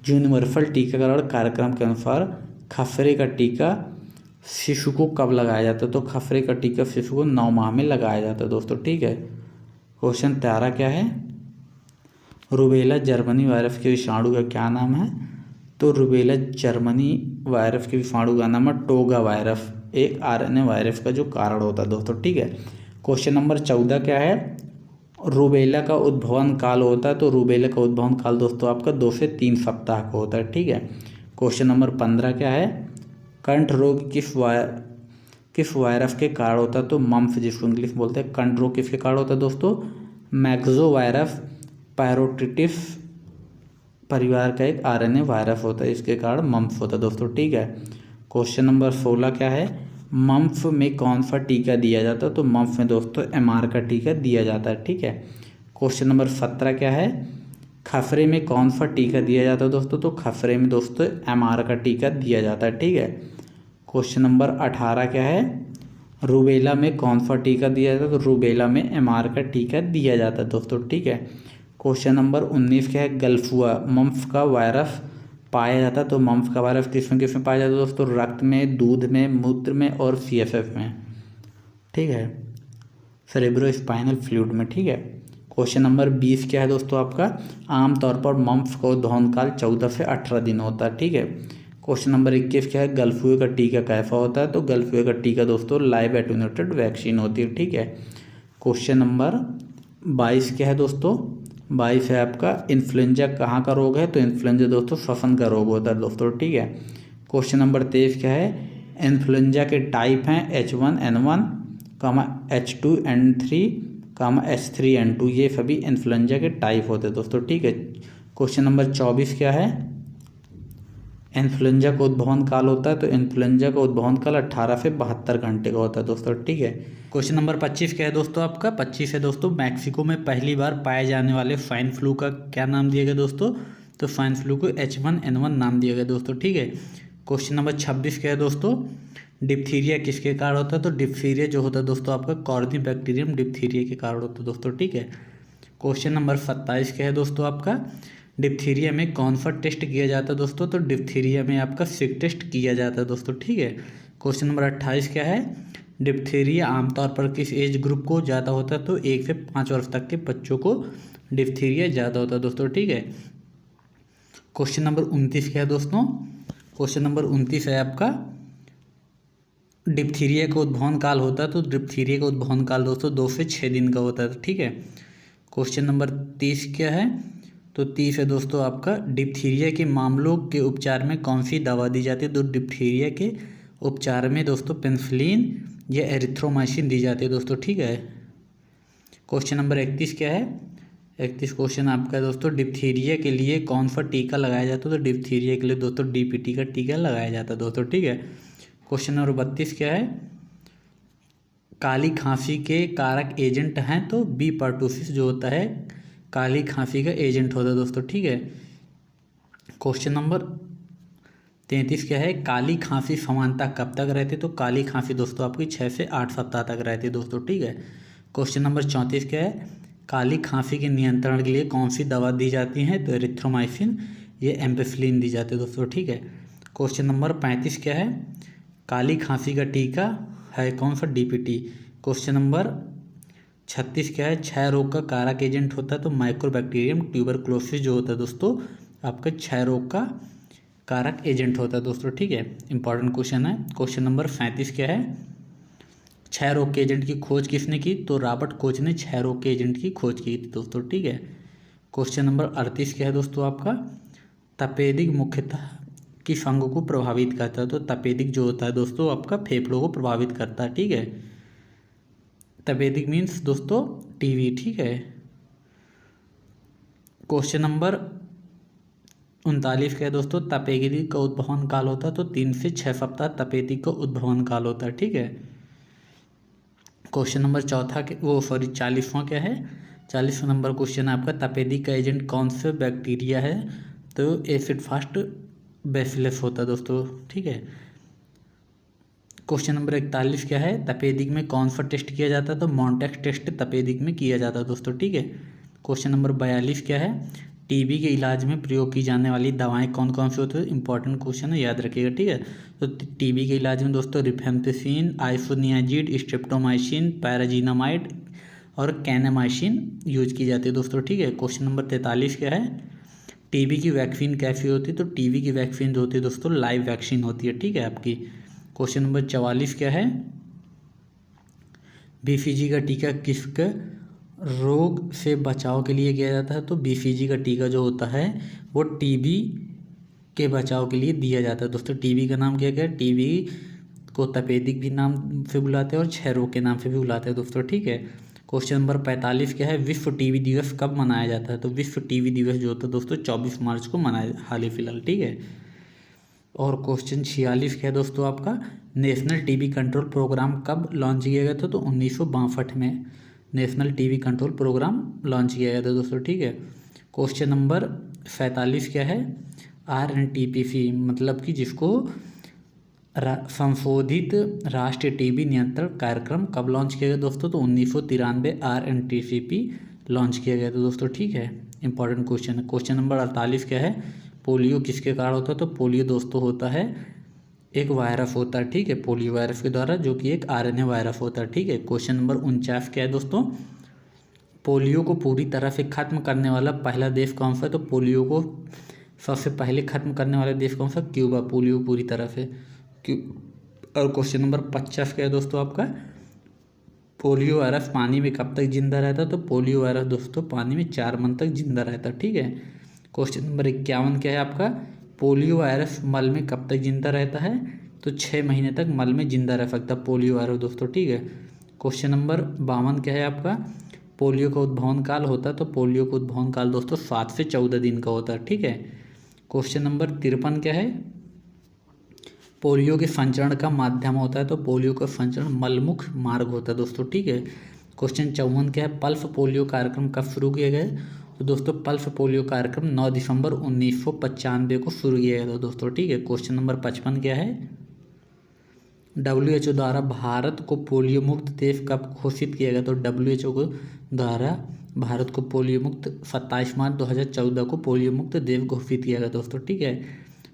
यूनिवर्सल टीकाकरण कार्यक्रम के अनुसार खसरे का टीका शिशु को कब लगाया जाता है, तो खसरे का टीका शिशु को 9 माह में लगाया जाता है दोस्तों, ठीक है। क्वेश्चन 13 क्या है, रूबेला जर्मनी वायरस के विषाणु का क्या नाम है, तो रूबेला जर्मनी वायरस के विषाणु का नाम है टोगा वायरस, एक RNA वायरस का जो कारण होता है दोस्तों, ठीक है। क्वेश्चन नंबर 14 क्या है, रूबेला का उद्भवन काल होता है, तो रूबेला का उद्भवन काल दोस्तों आपका 2 से 3 सप्ताह का होता है, ठीक है। क्वेश्चन नंबर 15 क्या है, कंठ रोग किस वायरस के कारण होता है, तो मम्प्स जिसको इंग्लिश बोलते हैं, कंठ रोग किसके कारण होता है दोस्तों, मैक्सो वायरस पैरोटिटिस परिवार का एक RNA वायरस होता है, इसके कारण मम्प्स होता है दोस्तों, ठीक है। क्वेश्चन नंबर 16 क्या है, मम्प्स में कौन सा टीका दिया जाता है, तो मम्प्स में दोस्तों MR का टीका दिया जाता है, ठीक है। क्वेश्चन नंबर 17 क्या है, खसरे में कौन सा टीका दिया जाता है दोस्तों, तो खसरे में दोस्तों MR का टीका दिया जाता है, ठीक है। क्वेश्चन नंबर 18 क्या है, रूबेला में कौन सा टीका दिया जाता है, तो रूबेला में MR का टीका दिया जाता है दोस्तों, ठीक है। क्वेश्चन नंबर 19 क्या है, गल्फुआ मम्प्स का वायरस पाया जाता है, तो मम्प्स का वायरस किसमें पाया जाता है दोस्तों, रक्त में, दूध में, मूत्र में और CSF में, ठीक है। सेरेब्रोस्पाइनल फ्लूइड में, ठीक है। क्वेश्चन नंबर 20 क्या है दोस्तों आपका, आमतौर पर मम्प्स का उद्भवन काल 14 से 18 दिन होता है, ठीक है। क्वेश्चन नंबर 21 क्या है, गलफुए का टीका कैसा होता है, तो गलफुए का टीका दोस्तों लाइव एटेन्यूएटेड वैक्सीन होती है, ठीक है। क्वेश्चन नंबर 22 क्या है दोस्तों, 22 है आपका, इन्फ्लुएंजा कहाँ का रोग है, तो इन्फ्लुएंजा दोस्तों श्वसन का रोग होता है दोस्तों, ठीक है। क्वेश्चन नंबर 23 क्या है, इन्फ्लुएंजा के टाइप हैं H1N1, H2N3, H3N2, ये सभी इन्फ्लुएंजा के टाइप होते हैं दोस्तों, ठीक है। क्वेश्चन नंबर 24 क्या है, इन्फ्लुएंजा का उद्भवन काल होता है, तो इन्फ्लुएंजा का उद्भवन काल 18 से 72 घंटे का होता है दोस्तों, ठीक है। क्वेश्चन नंबर 25 क्या है दोस्तों आपका, 25 है दोस्तों, मैक्सिको में पहली बार पाए जाने वाले स्वाइन फ्लू का क्या नाम दिया गया दोस्तों, तो स्वाइन फ्लू को H1N1 नाम दिया गया दोस्तों, ठीक है। क्वेश्चन नंबर 26 क्या है दोस्तों, डिप्थीरिया किसके कारण होता है, तो डिप्थीरिया जो होता है दोस्तों आपका कॉर्निबैक्टीरियम डिप्थीरिया के कारण होता है दोस्तों, ठीक है। क्वेश्चन नंबर 27 क्या है दोस्तों आपका, डिप्थीरिया में कौन सा टेस्ट किया जाता है दोस्तों, तो डिप्थीरिया में आपका सिक टेस्ट किया जाता है दोस्तों, ठीक है। क्वेश्चन नंबर 28 क्या है, डिप्थीरिया आमतौर पर किस एज ग्रुप को ज़्यादा होता है, तो 1 से 5 वर्ष तक के बच्चों को डिप्थीरिया ज़्यादा होता है दोस्तों, ठीक है। क्वेश्चन नंबर 29 क्या है दोस्तों, क्वेश्चन नंबर 29 है आपका, डिप्थीरिया का उद्भवन काल होता है, तो डिप्थीरिया का उद्भवन काल दोस्तों 2 से 6 दिन का होता है, ठीक है। क्वेश्चन नंबर 30 क्या है, तो 30 है दोस्तों आपका, डिप्थीरिया के मामलों के उपचार में कौन सी दवा दी जाती है, तो डिप्थीरिया के उपचार में दोस्तों पेनिसिलिन या एरिथ्रोमाइसिन दी जाती है दोस्तों, ठीक है। क्वेश्चन नंबर 31 क्या है, 31 क्वेश्चन आपका दोस्तों, डिप्थीरिया के लिए कौन सा टीका लगाया जाता है, तो डिप्थीरिया के लिए दोस्तों DPT का टीका लगाया जाता है दोस्तों, ठीक है। क्वेश्चन नंबर 32 क्या है, काली खांसी के कारक एजेंट हैं, तो बी पर्टूसिस जो होता है काली खांसी का एजेंट होता है दोस्तों, ठीक है। क्वेश्चन नंबर 33 क्या है, काली खांसी समानता कब तक रहती है, तो काली खांसी दोस्तों आपकी 6 से 8 सप्ताह तक रहती है दोस्तों, ठीक है। क्वेश्चन नंबर 34 क्या है, काली खांसी के नियंत्रण के लिए कौन सी दवा दी जाती है, तो एरिथ्रोमाइसिन ये एम्पिसिलिन दी जाती है दोस्तों, ठीक है। क्वेश्चन नंबर 35 क्या है, काली खांसी का टीका है कौन सा, DPT। क्वेश्चन नंबर 36 क्या है, क्षय रोग का कारक एजेंट होता है, तो माइक्रोबैक्टीरियम ट्यूबरक्लोसिस जो होता है दोस्तों आपका क्षय रोग का कारक एजेंट होता है दोस्तों, ठीक है। इंपॉर्टेंट क्वेश्चन है। क्वेश्चन नंबर 37 क्या है, क्षय रोग के एजेंट की खोज किसने की, तो रॉबर्ट कोच ने क्षय रोग के एजेंट की खोज की थी दोस्तों, ठीक है। क्वेश्चन नंबर 38 क्या है दोस्तों आपका, तपेदिक मुख्यतः किस अंग को प्रभावित करता है, तो तपेदिक जो होता है दोस्तों आपका फेफड़ों को प्रभावित करता है, ठीक है। तपेदिक मीन्स दोस्तों TB, ठीक है। क्वेश्चन नंबर 39 क्या है दोस्तों, तपेदिक का उद्भवन काल होता है, तो 3 से 6 सप्ताह तपेदिक का उद्भवन काल होता है, ठीक है। क्वेश्चन नंबर 40वां क्या है, 40वां नंबर क्वेश्चन आपका, तपेदिक का एजेंट कौन सा बैक्टीरिया है, तो एसिड फास्ट बैसिलस होता है दोस्तों, ठीक है। क्वेश्चन नंबर 41 क्या है, तपेदिक में कौन सा टेस्ट किया जाता है, तो मॉन्टेक्स टेस्ट तपेदिक में किया जाता है दोस्तों, ठीक है। क्वेश्चन नंबर 42 क्या है, TB के इलाज में प्रयोग की जाने वाली दवाएं कौन कौन सी होती है, इंपॉर्टेंट क्वेश्चन है, याद रखिएगा, ठीक है। तो TB के इलाज में दोस्तों रिफेम्पिसिन, आइसोनियाजिड, स्ट्रेप्टोमाइसिन, पैराजीनामाइड और कैनेमाइसिन यूज की जाती है दोस्तों, ठीक है। क्वेश्चन नंबर 43 क्या है, TB की वैक्सीन कैसी होती है, तो TB की वैक्सीन जो होती है दोस्तों लाइव वैक्सीन होती है, ठीक है आपकी। क्वेश्चन नंबर 44 क्या है, BCG का टीका किसके रोग से बचाव के लिए किया जाता है, तो BCG का टीका जो होता है वो TB के बचाव के लिए दिया जाता है दोस्तों। TB का नाम क्या क्या है, TB को तपेदिक भी नाम से बुलाते हैं और क्षय रोग के नाम से भी बुलाते हैं दोस्तों, ठीक है। क्वेश्चन नंबर 45 क्या है, विश्व TB दिवस कब मनाया जाता है, तो विश्व TB दिवस जो होता है दोस्तों 24 मार्च को मनाया हाल ही फिलहाल, ठीक है। और क्वेश्चन 46 क्या है दोस्तों आपका, नेशनल TB कंट्रोल प्रोग्राम कब लॉन्च किया गया था, तो 1962 में national TB control programme launch किया गया था दोस्तों, ठीक है। क्वेश्चन नंबर 47 क्या है, RNTPC मतलब कि जिसको संशोधित राष्ट्रीय TB नियंत्रण कार्यक्रम कब लॉन्च किया गया दोस्तों, तो 1993 RNTCP लॉन्च किया गया था दोस्तों, ठीक है। इंपॉर्टेंट क्वेश्चन है। क्वेश्चन नंबर 48 क्या है, पोलियो किसके कारण होता है, तो पोलियो दोस्तों होता है एक वायरस होता है, ठीक है, पोलियो वायरस के द्वारा, जो कि एक आरएनए वायरस होता है, ठीक है। क्वेश्चन नंबर 49 क्या है दोस्तों, पोलियो को पूरी तरह से खत्म करने वाला पहला देश कौन सा है? तो पोलियो को सबसे पहले खत्म करने वाला देश कौन सा? क्यूबा। पोलियो पूरी तरह से और क्वेश्चन नंबर 50 क्या है दोस्तों आपका, पोलियो वायरस पानी में कब तक जिंदा रहता है? तो पोलियो वायरस दोस्तों पानी में 4 मंथ तक जिंदा रहता है, ठीक है। क्वेश्चन नंबर 51 क्या है आपका, पोलियो वायरस मल में कब तक जिंदा रहता है? तो 6 महीने तक मल में जिंदा रह सकता है पोलियो वायरस दोस्तों, ठीक है। क्वेश्चन नंबर 52 क्या है आपका, पोलियो का उद्भवन काल होता है? तो पोलियो का उद्भवन काल दोस्तों 7 से 14 दिन का होता है, ठीक है। क्वेश्चन नंबर 53 क्या है, पोलियो के संचरण का माध्यम होता है? तो पोलियो का संचरण मलमुख मार्ग होता है दोस्तों, ठीक है। क्वेश्चन 54 क्या है, पल्स पोलियो कार्यक्रम कब शुरू किया गया? तो दोस्तों पल्स पोलियो कार्यक्रम 9 दिसंबर 1995 को शुरू किया गया था दोस्तों, ठीक है। क्वेश्चन नंबर 55 क्या है, WHO द्वारा भारत को पोलियो मुक्त देश कब घोषित किया गया? तो WHO को द्वारा भारत को पोलियो मुक्त 27 मार्च 2014 को पोलियो मुक्त देश घोषित किया गया दोस्तों, ठीक है।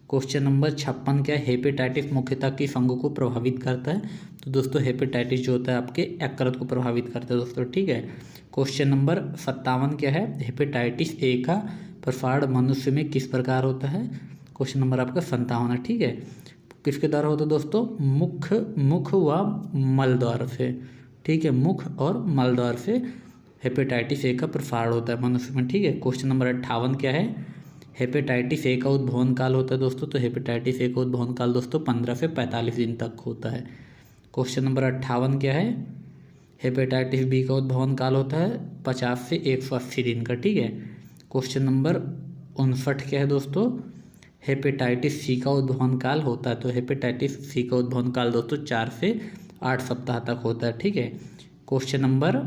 क्वेश्चन नंबर 56 क्या है, हेपेटाइटिस मुख्यतः किस अंगों को प्रभावित करता है? तो दोस्तों हेपेटाइटिस जो होता है आपके यकृत को प्रभावित करता है दोस्तों, ठीक है। क्वेश्चन नंबर 57 क्या है, हेपेटाइटिस ए का प्रसार मनुष्य में किस प्रकार होता है? क्वेश्चन नंबर आपका 57 है, ठीक है। किसके द्वारा होता है दोस्तों, मुख व मल द्वार से, ठीक है, मुख और मल द्वार से हेपेटाइटिस ए का प्रसार होता है मनुष्य में, ठीक है। क्वेश्चन नंबर 58 क्या है, हेपेटाइटिस ए का उद्भवन काल होता है दोस्तों? तो हेपेटाइटिस ए का उद्भवन काल दोस्तों 15 से 45 दिन तक होता है। क्वेश्चन नंबर 58 क्या है, हेपेटाइटिस बी का उद्भवन काल होता है 50 से 180 दिन का, ठीक है। क्वेश्चन नंबर 59 क्या है दोस्तों, हेपेटाइटिस सी का उद्भवन काल होता है? तो हेपेटाइटिस सी का उद्भवन काल दोस्तों 4 से 8 सप्ताह तक होता है, ठीक है। क्वेश्चन नंबर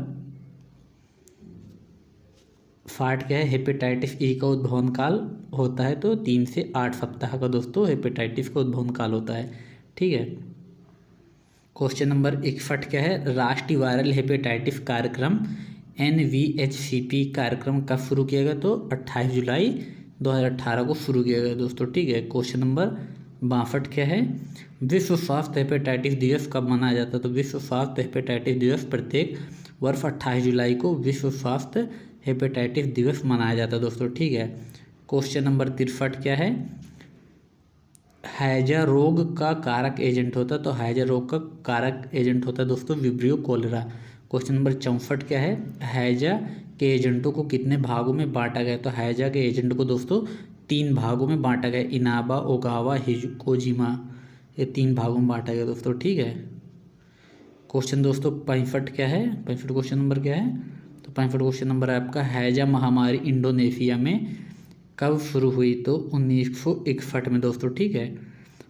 60 क्या है, हेपेटाइटिस ई का उद्भवन काल होता है? तो 3 से 8 सप्ताह का दोस्तों हेपेटाइटिस का उद्भवन काल होता है, ठीक है। क्वेश्चन नंबर 61 क्या है, राष्ट्रीय वायरल हेपेटाइटिस कार्यक्रम NVHCP कार्यक्रम कब शुरू किया गया? तो 28 जुलाई 2018 को शुरू किया गया दोस्तों, ठीक है। क्वेश्चन नंबर 62 क्या है, विश्व स्वास्थ्य हेपेटाइटिस दिवस कब मनाया जाता है? तो विश्व स्वास्थ्य हेपेटाइटिस दिवस प्रत्येक वर्ष 28 जुलाई को विश्व स्वास्थ्य हेपेटाइटिस दिवस मनाया जाता है दोस्तों, ठीक है। क्वेश्चन नंबर 63 क्या है, हैजा रोग का कारक एजेंट होता है? तो हैजा रोग का कारक एजेंट होता है दोस्तों विब्रियो कोलेरा। क्वेश्चन नंबर 64 क्या है, हैजा के एजेंटों को कितने भागों में बांटा गया? तो हैजा के एजेंट को दोस्तों 3 भागों में बांटा गया, इनाबा, ओगावा, कोजिमा, ये 3 भागों में बांटा गया दोस्तों, ठीक है। क्वेश्चन दोस्तों 65 क्या है, 65 क्वेश्चन नंबर क्या है? तो 65 क्वेश्चन नंबर है आपका, हैजा महामारी इंडोनेशिया में कब शुरू हुई? तो 1961 में दोस्तों, ठीक है।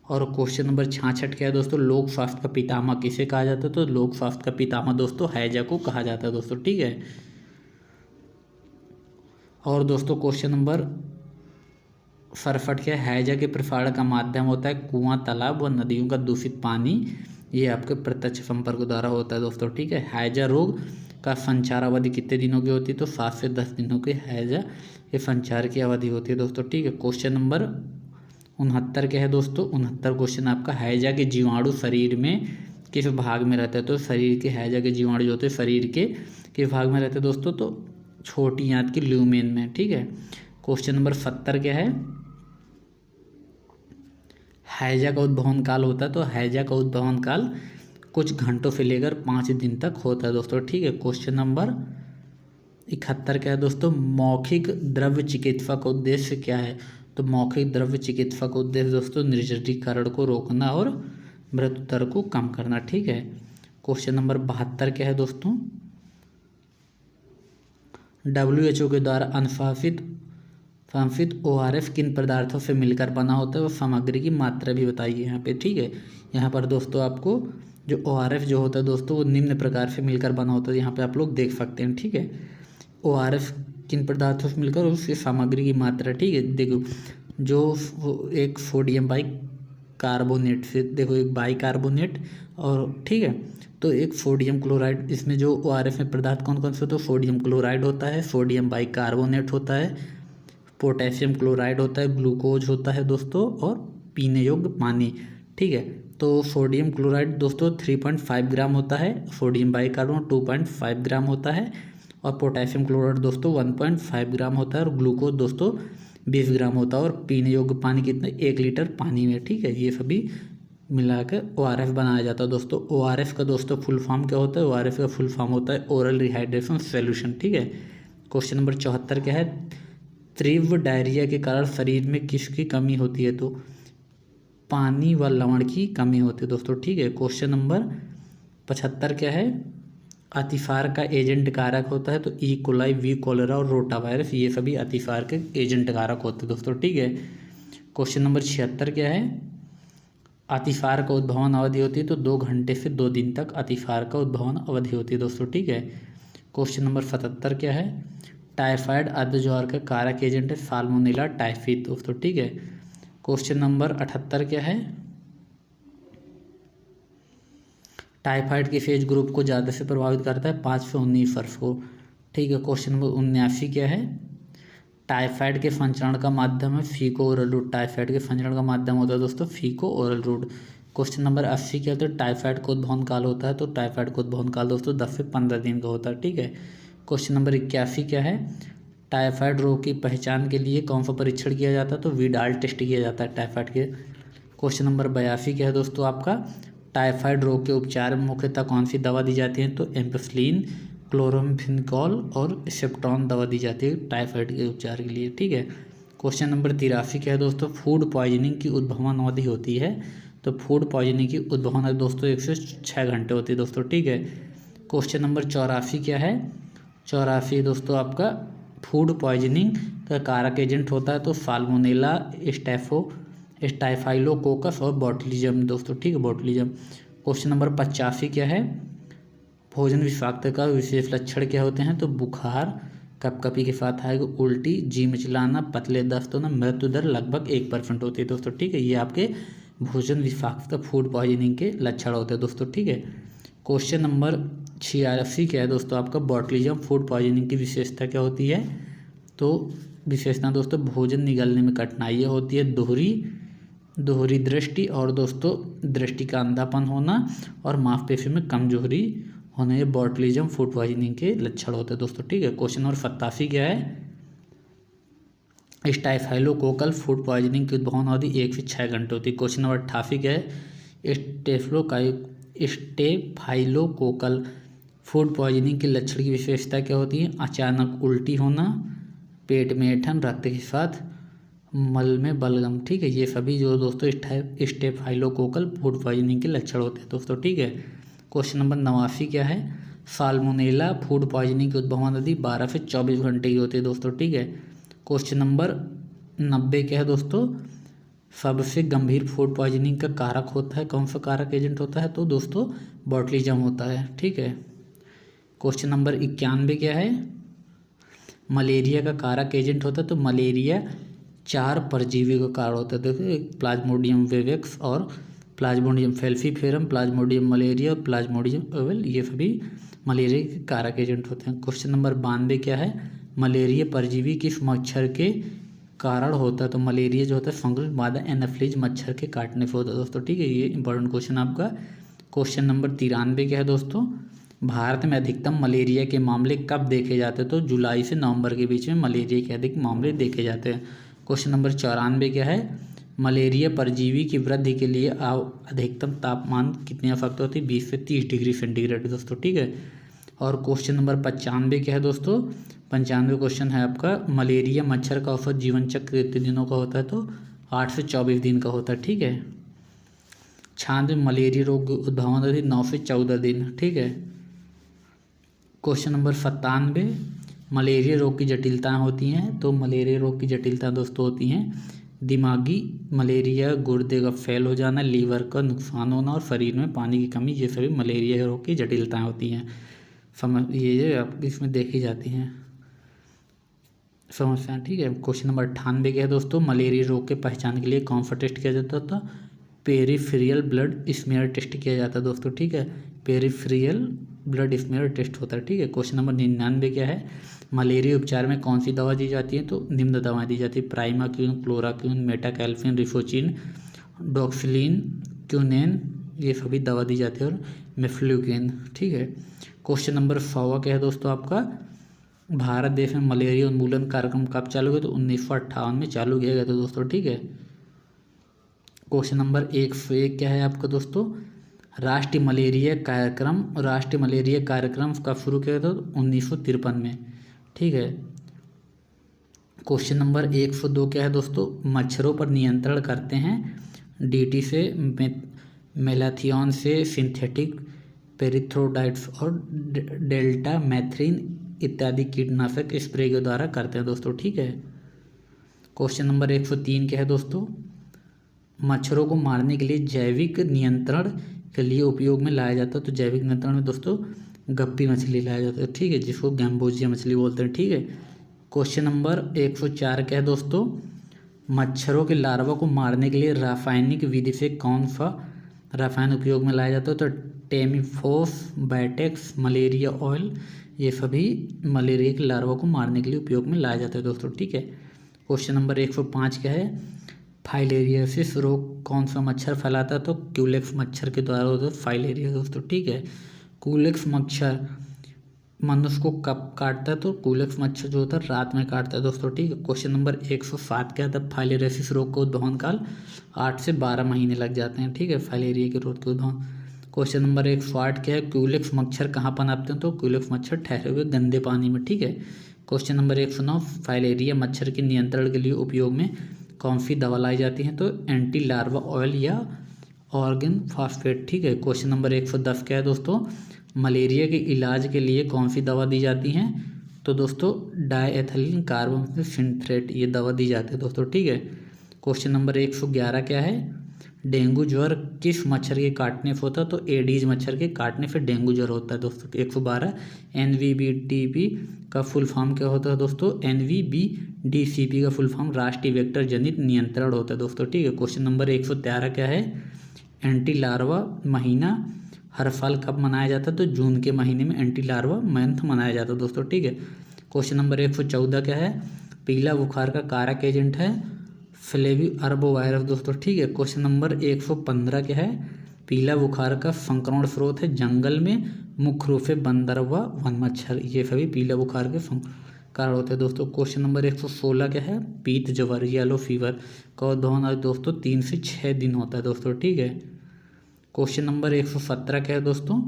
और क्वेश्चन नंबर 66 क्या है दोस्तों, लोक स्वास्थ्य का पितामह किसे कहा जाता है? तो लोक स्वास्थ्य का पितामह दोस्तों हैजा को कहा जाता है दोस्तों, ठीक है। और दोस्तों क्वेश्चन नंबर 67 क्या है, हैजा के प्रसारण का माध्यम होता है कुआं, तालाब व नदियों का दूषित पानी, ये आपके प्रत्यक्ष संपर्क द्वारा होता है दोस्तों, ठीक है। हैजा रोग का संचार अवधि कितने दिनों की होती है? तो 7 से 10 दिनों की हैजा के संचार की अवधि होती है दोस्तों, ठीक है। क्वेश्चन नंबर 69 क्या है दोस्तों, 69 क्वेश्चन आपका, हैजा के जीवाणु शरीर में किस भाग में रहता है? तो शरीर के हैजा के जीवाणु जो होते हैं शरीर के किस भाग में रहते हैं दोस्तों? तो छोटी आंत की ल्यूमेन में, ठीक है। क्वेश्चन नंबर 70 क्या है, हैजा का उद्भवन काल होता है? तो हैजा का उद्भवन काल कुछ घंटों से लेकर 5 दिन तक होता है दोस्तों, ठीक है। क्वेश्चन नंबर 71 क्या है दोस्तों, मौखिक द्रव्य चिकित्सा का उद्देश्य क्या है? तो मौखिक द्रव्य चिकित्सा का उद्देश्य दोस्तों निर्जलीकरण को रोकना और मृत्यु दर को कम करना, ठीक है। क्वेश्चन नंबर 72 क्या है दोस्तों, WHO के द्वारा अनुशासित ORS किन पदार्थों से मिलकर बना होता है? वो सामग्री की मात्रा भी बताइए यहाँ पे, ठीक है। यहाँ पर दोस्तों आपको जो ORS जो होता है दोस्तों वो निम्न प्रकार से मिलकर बना होता है, यहाँ पे आप लोग देख सकते हैं, ठीक है। ORS किन पदार्थों से मिलकर, उसकी सामग्री की मात्रा, ठीक है। देखो जो एक सोडियम बाई कार्बोनेट से, देखो एक बाई कार्बोनेट और, ठीक है, तो एक सोडियम क्लोराइड, इसमें जो ORS में पदार्थ कौन कौन से होते हैं? सोडियम क्लोराइड होता है, सोडियम बाई कार्बोनेट होता है, पोटेशियम क्लोराइड होता है, ग्लूकोज होता है दोस्तों, और पीने योग्य पानी, ठीक है। तो सोडियम क्लोराइड दोस्तों 3.5 ग्राम होता है, सोडियम बाइकार्बोनेट 2.5 ग्राम होता है, और पोटेशियम क्लोराइड दोस्तों 1.5 ग्राम होता है, और ग्लूकोज दोस्तों 20 ग्राम होता है, और पीने योग्य पानी कितना 1 लीटर पानी में, ठीक है। ये सभी मिलाकर ORF बनाया जाता है दोस्तों। ORF का दोस्तों फुल फॉर्म क्या होता है? ORF का फुल फॉर्म होता है ओरल रिहाइड्रेशन सॉल्यूशन, ठीक है। क्वेश्चन नंबर 74 क्या है? तीव्र डायरिया के कारण शरीर में किसकी कमी होती है? तो पानी व लवण की कमी होती है दोस्तों, ठीक है। क्वेश्चन नंबर 75 क्या है? अतिसार का एजेंट कारक होता है तो ई कोलाई, वी कोलेरा और रोटा वायरस, ये सभी अतिसार के एजेंट कारक होते हैं दोस्तों, ठीक है। क्वेश्चन नंबर 76 क्या है? अतिसार का उद्भवन अवधि होती है तो 2 घंटे से 2 दिन तक अतिसार का उद्भवन अवधि होती है दोस्तों, ठीक है। क्वेश्चन नंबर 77 क्या है? टाइफाइड आदि ज्वर का कारक एजेंट है साल्मोनेला टाइफी दोस्तों, ठीक है। क्वेश्चन नंबर 78 क्या है? टाइफाइड के फेज ग्रुप को ज़्यादा से प्रभावित करता है 5 से 19 वर्ष को, ठीक है। क्वेश्चन नंबर 79 क्या है? टाइफाइड के संचरण का माध्यम है फीको ओरल रूट, टाइफाइड के संचरण का माध्यम होता है दोस्तों फीको ओरल रूट। क्वेश्चन नंबर 80 क्या होता है? टाइफाइड का उद्भवन काल होता है तो टाइफाइड का उद्भवन काल दोस्तों 10 से 15 दिन का होता है, ठीक है। क्वेश्चन नंबर 81 क्या है? टाइफाइड रोग की पहचान के लिए कौन सा परीक्षण किया जाता है? तो विडाल टेस्ट किया जाता है टाइफाइड के। क्वेश्चन नंबर 82 क्या है दोस्तों आपका? टाइफाइड रोग के उपचार में मुख्यतः कौन सी दवा दी जाती है? तो एम्पिसिलिन, क्लोराम्फेनिकोल और सेप्टॉन दवा दी जाती है टाइफाइड के उपचार के लिए, ठीक है। क्वेश्चन नंबर 83 क्या है दोस्तों? फूड पॉइजनिंग की उद्भवन अवधि होती है तो फूड पॉइजनिंग की उद्भवन अवधि दोस्तों 1 से 6 घंटे होती है दोस्तों, ठीक है। क्वेश्चन नंबर 84 क्या है? 84 दोस्तों आपका फूड पॉइजनिंग का कारक एजेंट होता है तो साल्मोनेला, स्टाइफाइलोकोकस और बोटुलिज्म दोस्तों, ठीक है, बोटुलिज्म। क्वेश्चन नंबर 85 क्या है? भोजन विषाक्तता का विशेष लक्षण क्या होते हैं? तो बुखार, कपकपी के साथ आएगा उल्टी, जी मिचलाना, पतले दस्त होना, मृत्यु दर लगभग 1% होती है दोस्तों, ठीक है। ये आपके भोजन विषाक्तता फूड पॉइजनिंग के लक्षण होते हैं दोस्तों, ठीक है। क्वेश्चन नंबर 86 क्या है दोस्तों आपका? बोटुलिज्म फूड पॉइजनिंग की विशेषता क्या होती है? तो विशेषता दोस्तों भोजन निगलने में कठिनाइयाँ होती है, दोहरी दृष्टि, और दोस्तों दृष्टि का अंधापन होना, और मांसपेशी में कमजोरी होने, ये बोटुलिज्म फूड पॉइजनिंग के लक्षण होते हैं दोस्तों, ठीक है। क्वेश्चन नंबर 87 क्या है? स्टाइफाइलोकोकल फूड पॉइजनिंग की उद्भवन अवधि 1 से 6 घंटे होती है। क्वेश्चन नंबर 88 क्या है? स्टेफाइलोकोकल फूड पॉइजनिंग के लक्षण की विशेषता क्या होती है? अचानक उल्टी होना, पेट में ऐंठन, रक्त के साथ मल में बलगम, ठीक है। ये सभी जो दोस्तों स्टेफाइलोकोकल फूड पॉइजनिंग के लक्षण होते हैं दोस्तों, ठीक है। क्वेश्चन नंबर 89 क्या है? साल्मोनेला फूड पॉइजनिंग की उद्भवन अवधि 12 से 24 घंटे की होती है दोस्तों, ठीक है। क्वेश्चन नंबर 90 क्या है दोस्तों? सबसे गंभीर फूड पॉइजनिंग का कारक होता है, कौन सा कारक एजेंट होता है? तो दोस्तों बोटुलिज्म होता है, ठीक है। क्वेश्चन नंबर 91 क्या है? मलेरिया का कारक एजेंट होता है तो मलेरिया 4 परजीवी का कारण होता है। देखो प्लाज्मोडियम विवेक्स और प्लाज्मोडियम फैल्सीफेरम, प्लाज्मोडियम मलेरिया और प्लाज्मोडियम ओवल, ये सभी मलेरिया के कारक एजेंट होते हैं। क्वेश्चन नंबर 92 क्या है? मलेरिया परजीवी किस मच्छर के कारण होता है? तो मलेरिया जो होता है फंगल मादा एनाफिलीज मच्छर के काटने से होता है दोस्तों, ठीक है। ये इंपॉर्टेंट क्वेश्चन आपका। क्वेश्चन नंबर 93 क्या है दोस्तों? भारत में अधिकतम मलेरिया के मामले कब देखे जाते हैं? तो जुलाई से नवंबर के बीच में मलेरिया के अधिक मामले देखे जाते हैं। क्वेश्चन नंबर 94 क्या है? मलेरिया परजीवी की वृद्धि के लिए अधिकतम तापमान कितनी आवश्यकता होती है? 20 से 30 डिग्री सेंटीग्रेड दोस्तों, ठीक है। और क्वेश्चन नंबर 95 क्या है दोस्तों? 95 क्वेश्चन है आपका, मलेरिया मच्छर का औसत जीवन चक्र कितने दिनों का होता है? तो 8 से 24 दिन का होता है, ठीक है। 96 मलेरिया रोग उद्भवन अवधि 9 से 14 दिन, ठीक है। क्वेश्चन नंबर 97 मलेरिया रोग की जटिलताएं होती हैं, तो मलेरिया रोग की जटिलता दोस्तों होती हैं दिमागी मलेरिया, गुर्दे का फेल हो जाना, लीवर का नुकसान होना और शरीर में पानी की कमी, ये सभी मलेरिया रोग की जटिलताएं होती हैं। ये आप इसमें देखी जाती हैं समस्याएं, ठीक है। क्वेश्चन नंबर 98 क्या है दोस्तों? मलेरिया रोग के पहचान के लिए कौन सा टेस्ट किया जाता था? पेरिफेरल ब्लड स्मीयर टेस्ट किया जाता है दोस्तों, ठीक है। पेरिफेरल ब्लड स्मीयर टेस्ट होता है, ठीक है। क्वेश्चन नंबर 99 क्या है? मलेरिया उपचार में कौन सी दवा दी जाती है? तो निम्न दवाएं दी जाती है, प्राइमाक्यून, क्लोराक्यून, मेटाकैल्फिन, रिफोचिन, डॉक्सिलिन, क्यूनेन ये सभी दवा दी जाती है, और मेफ्लुकेन। ठीक है। क्वेश्चन नंबर 100 क्या है दोस्तों आपका, भारत देश में मलेरिया उन्मूलन कार्यक्रम कब चालू हुआ? तो 1958 में चालू किया गया था दोस्तों। ठीक है। क्वेश्चन नंबर 101 क्या है आपका दोस्तों, राष्ट्रीय मलेरिया कार्यक्रम कब शुरू किया था? 1953 में। ठीक है। क्वेश्चन नंबर 102 क्या है दोस्तों, मच्छरों पर नियंत्रण करते हैं डीटी से, मेलाथियन से, सिंथेटिक पेरिथ्रोडाइट्स और डेल्टा मैथ्रिन इत्यादि कीटनाशक स्प्रे के द्वारा करते हैं दोस्तों। ठीक है। क्वेश्चन नंबर 103 क्या है दोस्तों, मच्छरों को मारने के लिए जैविक नियंत्रण के लिए उपयोग में लाया जाता है। तो जैविक नियंत्रण में दोस्तों गप्पी मछली लाया जाता है। ठीक है, जिसको गैम्बोजिया मछली बोलते हैं। ठीक है। क्वेश्चन नंबर 104 क्या है दोस्तों, मच्छरों के लार्वा को मारने के लिए रासायनिक विधि से कौन सा रसायन उपयोग में लाया जाता है? तो टेमीफोस, बैटेक्स, मलेरिया ऑयल, ये सभी मलेरिया के लार्वा को मारने के लिए उपयोग में लाया जाता है दोस्तों। ठीक है। क्वेश्चन नंबर 105 क्या है, फाइलेरियासिस रोग कौन सा मच्छर फैलाता है? तो क्यूलेक्स मच्छर के द्वारा होता है फाइलेरिया दोस्तों। ठीक है। क्यूलेक्स मच्छर मनुष्य को कब काटता है? तो क्यूलेक्स मच्छर जो होता है रात में काटता है दोस्तों। ठीक है। क्वेश्चन नंबर 107 क्या था, फाइलेरियासिस रोग का उद्भवन काल 8 से 12 महीने लग जाते हैं। ठीक है, फाइलेरिया के रोग के उद्भवन। क्वेश्चन नंबर 108 क्या है, क्यूलेक्स मच्छर कहाँ पनपते हैं? तो क्यूलेक्स मच्छर ठहरे हुए गंदे पानी में। ठीक है। क्वेश्चन नंबर 109, फाइलेरिया मच्छर के नियंत्रण के लिए उपयोग में कौन सी दवा लाई जाती है? तो एंटी लार्वा ऑयल या ऑर्गेन फॉस्फेट। ठीक है। क्वेश्चन नंबर 110 क्या है दोस्तों, मलेरिया के इलाज के लिए कौन सी दवा दी जाती है? तो दोस्तों डायएथिलीन कार्बन सिंथ्रेट ये दवा दी जाती है दोस्तों। ठीक है। क्वेश्चन नंबर 111 क्या है, डेंगू ज्वर किस मच्छर के काटने से होता है? तो एडीज मच्छर के काटने से डेंगू ज्वर होता है दोस्तों। 112, एनवीबीटीपी का फुल फॉर्म क्या होता है दोस्तों? एनवीबीडीसीपी का फुल फॉर्म राष्ट्रीय वेक्टर जनित नियंत्रण होता है दोस्तों। ठीक है। क्वेश्चन नंबर 113 क्या है, एंटी लार्वा महीना हर साल कब मनाया जाता है? तो जून के महीने में एंटी लार्वा मंथ मनाया जाता है दोस्तों। ठीक है। क्वेश्चन नंबर 114 क्या है, पीला बुखार का कारक एजेंट है फ्लेवी अर्बोवायरस दोस्तों। ठीक है। क्वेश्चन नंबर 115 क्या है, पीला बुखार का संक्रमण स्रोत है जंगल में मुख्य रूप से बंदर व वन मच्छर, ये सभी पीला बुखार के कारण होते हैं दोस्तों। क्वेश्चन नंबर 116 क्या है, पीत ज्वर येलो फीवर का उद्भवन दोस्तों 3 से 6 दिन होता है दोस्तों। ठीक है। क्वेश्चन नंबर 117 क्या है दोस्तों,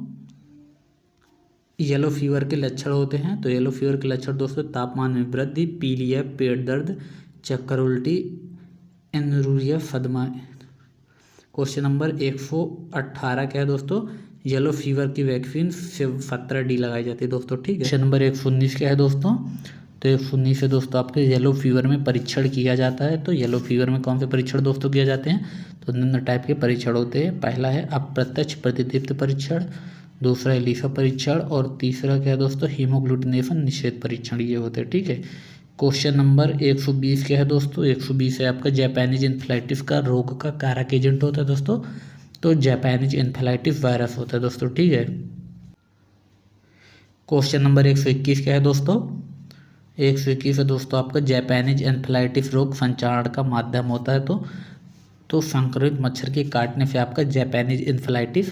येलो फीवर के लक्षण होते हैं? तो येलो फीवर के लक्षण दोस्तों तापमान में वृद्धि, पीलिया, पेट दर्द, चक्कर, उल्टी, एनुरिया, सदमा। क्वेश्चन नंबर 118 क्या है दोस्तों, येलो फीवर की वैक्सीन 17D लगाई जाती है दोस्तों। ठीक है। क्वेश्चन नंबर 119 क्या है दोस्तों, तो 119 से दोस्तों आपके येलो फीवर में परीक्षण किया जाता है। तो येलो फीवर में कौन से परीक्षण दोस्तों किए जाते हैं? तो निम्न टाइप के परीक्षण होते हैं। पहला है अप्रत्यक्ष प्रतिदीप्त परीक्षण, दूसरा है लीफा परीक्षण, और तीसरा क्या है दोस्तों, हीमोग्लूटिनेशन निषेध परीक्षण, ये होते हैं। ठीक है। क्वेश्चन नंबर 120 क्या है दोस्तों, 120 है आपका जापानीज इन्फ्लाइटिस का रोग का कारक एजेंट होता है दोस्तों? तो जापानीज इन्फ्लाइटिस वायरस होता है दोस्तों। ठीक है। क्वेश्चन नंबर 121 क्या है दोस्तों, 121 है दोस्तों आपका जापानीज एन्फ्लाइटिस रोग संचारण का माध्यम होता है। तो संक्रमित मच्छर के काटने से आपका जापानीज इन्फ्लाइटिस